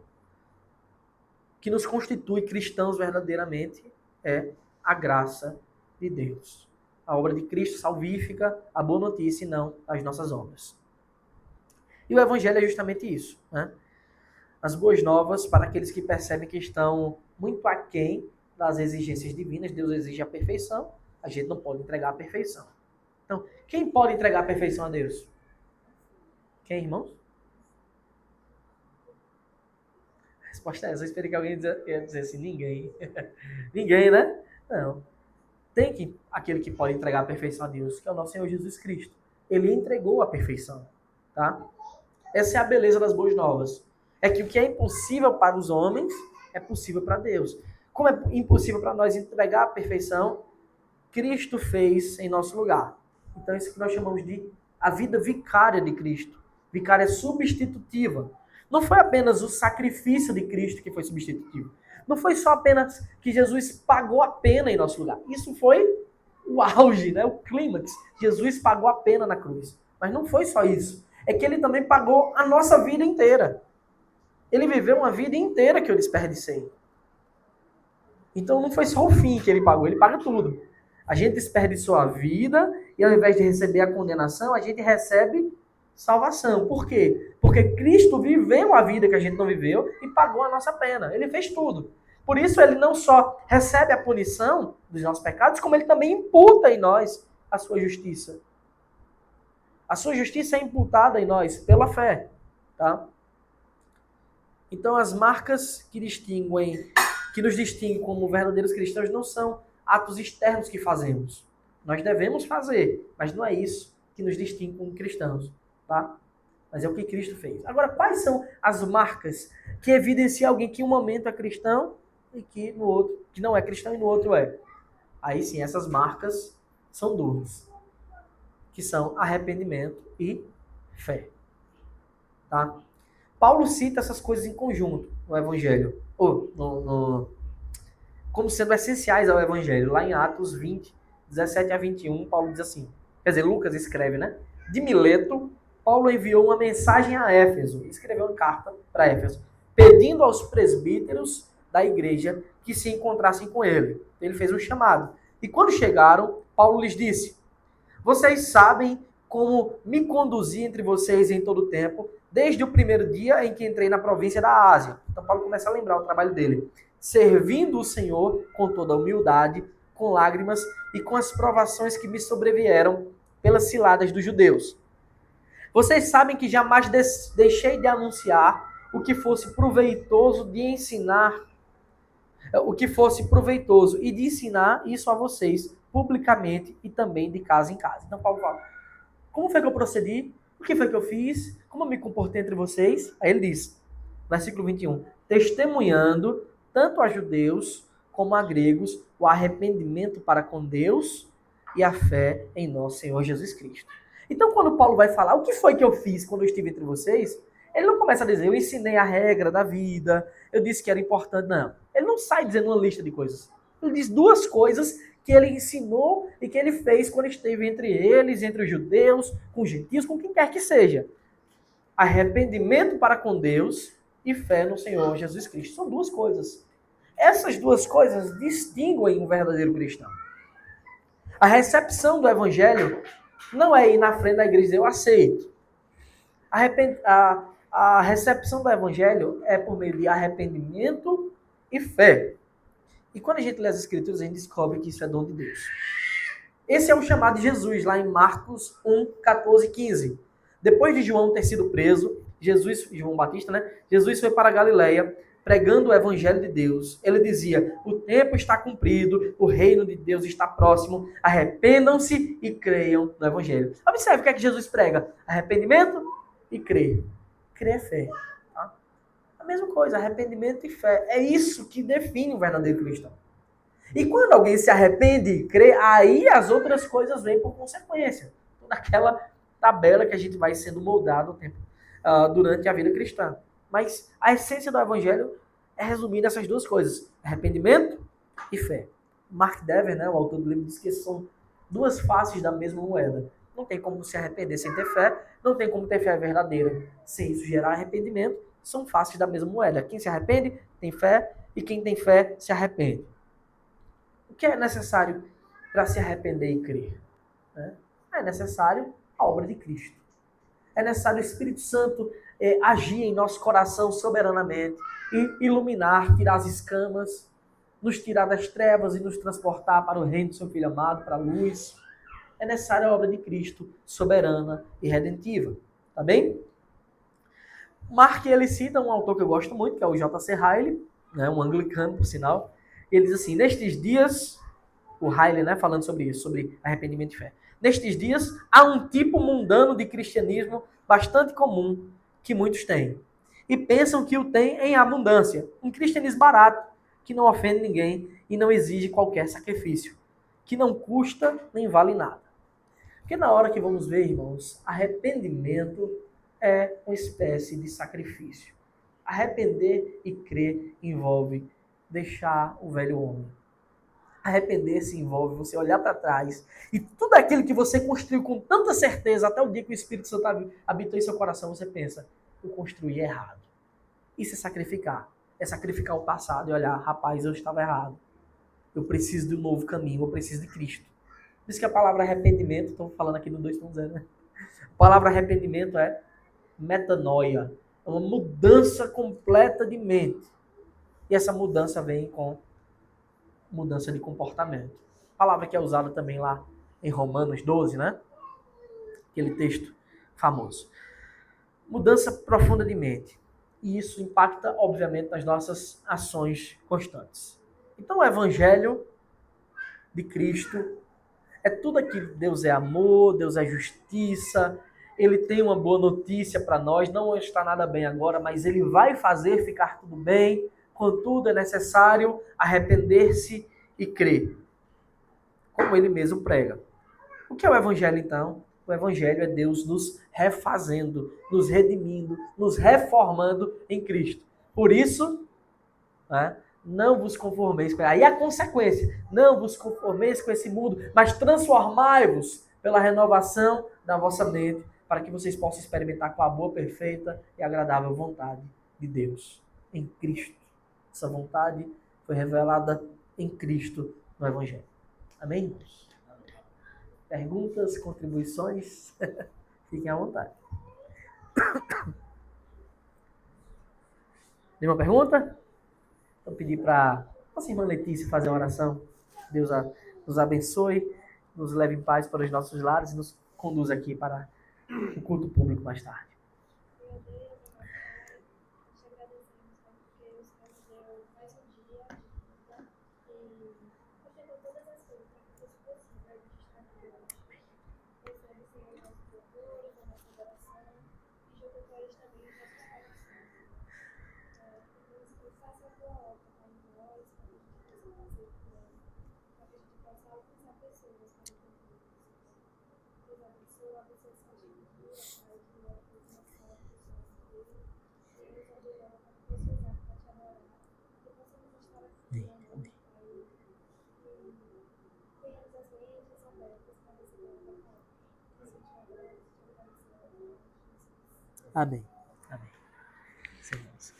que nos constitui cristãos verdadeiramente é a graça de Deus. A obra de Cristo salvífica, a boa notícia e não as nossas obras. E o evangelho é justamente isso, né? As boas novas para aqueles que percebem que estão muito aquém das exigências divinas. Deus exige a perfeição, a gente não pode entregar a perfeição. Então, quem pode entregar a perfeição a Deus? Quem, irmãos? A resposta é essa. Eu esperei que alguém ia dizer assim, ninguém. Ninguém, né? Não. Tem aquele que pode entregar a perfeição a Deus, que é o nosso Senhor Jesus Cristo. Ele entregou a perfeição, tá? Essa é a beleza das boas novas. É que o que é impossível para os homens é possível para Deus. Como é impossível para nós entregar a perfeição, Cristo fez em nosso lugar. Então isso que nós chamamos de a vida vicária de Cristo. Vicária substitutiva. Não foi apenas o sacrifício de Cristo que foi substitutivo. Não foi só apenas que Jesus pagou a pena em nosso lugar. Isso foi o auge, né? O clímax. Jesus pagou a pena na cruz. Mas não foi só isso. É que ele também pagou a nossa vida inteira. Ele viveu uma vida inteira que eu desperdicei. Então não foi só o fim que ele pagou, ele paga tudo. A gente desperdiçou a vida e ao invés de receber a condenação, a gente recebe salvação. Por quê? Porque Cristo viveu a vida que a gente não viveu e pagou a nossa pena. Ele fez tudo. Por isso ele não só recebe a punição dos nossos pecados, como ele também imputa em nós a sua justiça. A sua justiça é imputada em nós pela fé, tá? Então as marcas que nos distinguem como verdadeiros cristãos não são atos externos que fazemos. Nós devemos fazer, mas não é isso que nos distingue como cristãos, tá? Mas é o que Cristo fez. Agora, quais são as marcas que evidenciam alguém que em um momento é cristão e que no outro, que não é cristão e no outro é? Aí sim, essas marcas são duas, que são arrependimento e fé. Tá? Paulo cita essas coisas em conjunto no Evangelho, ou como sendo essenciais ao Evangelho. Lá em Atos 20, 17 a 21, Paulo diz assim, quer dizer, Lucas escreve, né? De Mileto, Paulo enviou uma mensagem a Éfeso, escreveu uma carta para Éfeso, pedindo aos presbíteros da igreja que se encontrassem com ele. Ele fez um chamado. E quando chegaram, Paulo lhes disse, vocês sabem como me conduzi entre vocês em todo o tempo, desde o primeiro dia em que entrei na província da Ásia. Então Paulo começa a lembrar o trabalho dele. Servindo o Senhor com toda humildade, com lágrimas e com as provações que me sobrevieram pelas ciladas dos judeus. Vocês sabem que jamais deixei de anunciar o que fosse proveitoso de ensinar, o que fosse proveitoso e de ensinar isso a vocês publicamente e também de casa em casa. Então Paulo fala, como foi que eu procedi? O que foi que eu fiz? Como eu me comportei entre vocês? Aí ele diz, versículo 21, testemunhando tanto a judeus como a gregos o arrependimento para com Deus e a fé em nosso Senhor Jesus Cristo. Então, quando Paulo vai falar o que foi que eu fiz quando eu estive entre vocês, ele não começa a dizer, eu ensinei a regra da vida, eu disse que era importante, não. Ele não sai dizendo uma lista de coisas. Ele diz duas coisas que ele ensinou e que ele fez quando esteve entre eles, entre os judeus, com os gentios, com quem quer que seja. Arrependimento para com Deus e fé no Senhor Jesus Cristo. São duas coisas. Essas duas coisas distinguem um verdadeiro cristão. A recepção do evangelho não é ir na frente da igreja e dizer, eu aceito. A recepção do evangelho é por meio de arrependimento e fé. E quando a gente lê as escrituras, a gente descobre que isso é dom de Deus. Esse é o chamado de Jesus, lá em Marcos 1, 14, 15. Depois de João ter sido preso, João Batista, né? Jesus foi para a Galileia, pregando o evangelho de Deus. Ele dizia, o tempo está cumprido, o reino de Deus está próximo, arrependam-se e creiam no evangelho. Observe o que é que Jesus prega. Arrependimento e crer. Crer é fé. Tá? A mesma coisa, arrependimento e fé. É isso que define o verdadeiro cristão. E quando alguém se arrepende e crê, aí as outras coisas vêm por consequência. Toda aquela tabela que a gente vai sendo moldado durante a vida cristã. Mas a essência do evangelho é resumida nessas duas coisas. Arrependimento e fé. Mark Dever, né, o autor do livro, diz que são duas faces da mesma moeda. Não tem como se arrepender sem ter fé, não tem como ter fé verdadeira sem isso gerar arrependimento. São faces da mesma moeda. Quem se arrepende tem fé e quem tem fé se arrepende. O que é necessário para se arrepender e crer? É necessário a obra de Cristo. É necessário o Espírito Santo agir em nosso coração soberanamente e iluminar, tirar as escamas, nos tirar das trevas e nos transportar para o reino do seu Filho amado, para a luz. É necessária a obra de Cristo soberana e redentiva. Tá bem? Mark, ele cita um autor que eu gosto muito, que é o J.C. Ryle, né, um anglicano, por sinal. Ele diz assim, nestes dias, o Ryle, né, falando sobre isso, sobre arrependimento e fé. Nestes dias, há um tipo mundano de cristianismo bastante comum que muitos têm. E pensam que o têm em abundância. Um cristianismo barato, que não ofende ninguém e não exige qualquer sacrifício. Que não custa nem vale nada. Porque na hora que vamos ver, irmãos, arrependimento é uma espécie de sacrifício. Arrepender e crer envolve deixar o velho homem. Arrepender-se envolve você olhar para trás e tudo aquilo que você construiu com tanta certeza até o dia que o Espírito Santo habitou em seu coração, você pensa, eu construí errado. Isso é sacrificar. É sacrificar o passado e olhar, rapaz, eu estava errado. Eu preciso de um novo caminho, eu preciso de Cristo. Por isso que a palavra arrependimento, estou falando aqui no 2.0, né? A palavra arrependimento é metanoia. É uma mudança completa de mente. E essa mudança vem com mudança de comportamento. Palavra que é usada também lá em Romanos 12, né? Aquele texto famoso. Mudança profunda de mente. E isso impacta, obviamente, nas nossas ações constantes. Então, o Evangelho de Cristo é tudo aquilo. Deus é amor, Deus é justiça, Ele tem uma boa notícia para nós, não está nada bem agora, mas Ele vai fazer ficar tudo bem. Contudo, é necessário arrepender-se e crer, como ele mesmo prega. O que é o Evangelho, então? O Evangelho é Deus nos refazendo, nos redimindo, nos reformando em Cristo. Por isso, né, não vos conformeis. Aí a consequência, não vos conformeis com esse mundo, mas transformai-vos pela renovação da vossa mente, para que vocês possam experimentar com a boa, perfeita e agradável vontade de Deus em Cristo. Essa vontade foi revelada em Cristo no Evangelho. Amém, irmãos? Perguntas, contribuições? Fiquem à vontade. Nenhuma pergunta? Então, pedir para nossa irmã Letícia fazer uma oração. Deus nos abençoe, nos leve em paz para os nossos lares e nos conduza aqui para o culto público mais tarde. Meu Deus, amado Pai, nós te agradecemos, Pai, porque o Senhor nos deu mais um dia de vida e ofereceu todas as coisas para que fosse possível a gente estar aqui hoje. Recebe, Senhor, os nossos louvores, a nossa adoração e junto com eles também os nossos corações. Pedimos que faça a tua obra, Pai, em nós, para que a gente possa fazer também, para que a gente possa alcançar pessoas para o teu reino. Deus abençoe, abençoe essa dia, Pai, que é a transformação das pessoas dele. Deus adorando para que possa usar para te adorar. Que possamos estar aqui, amor, Pai, e tenhamos as mentes abertas para receber a tua palavra. Assim te agradecemos, te agradecemos, Jesus. Amém. Amém. Senhor.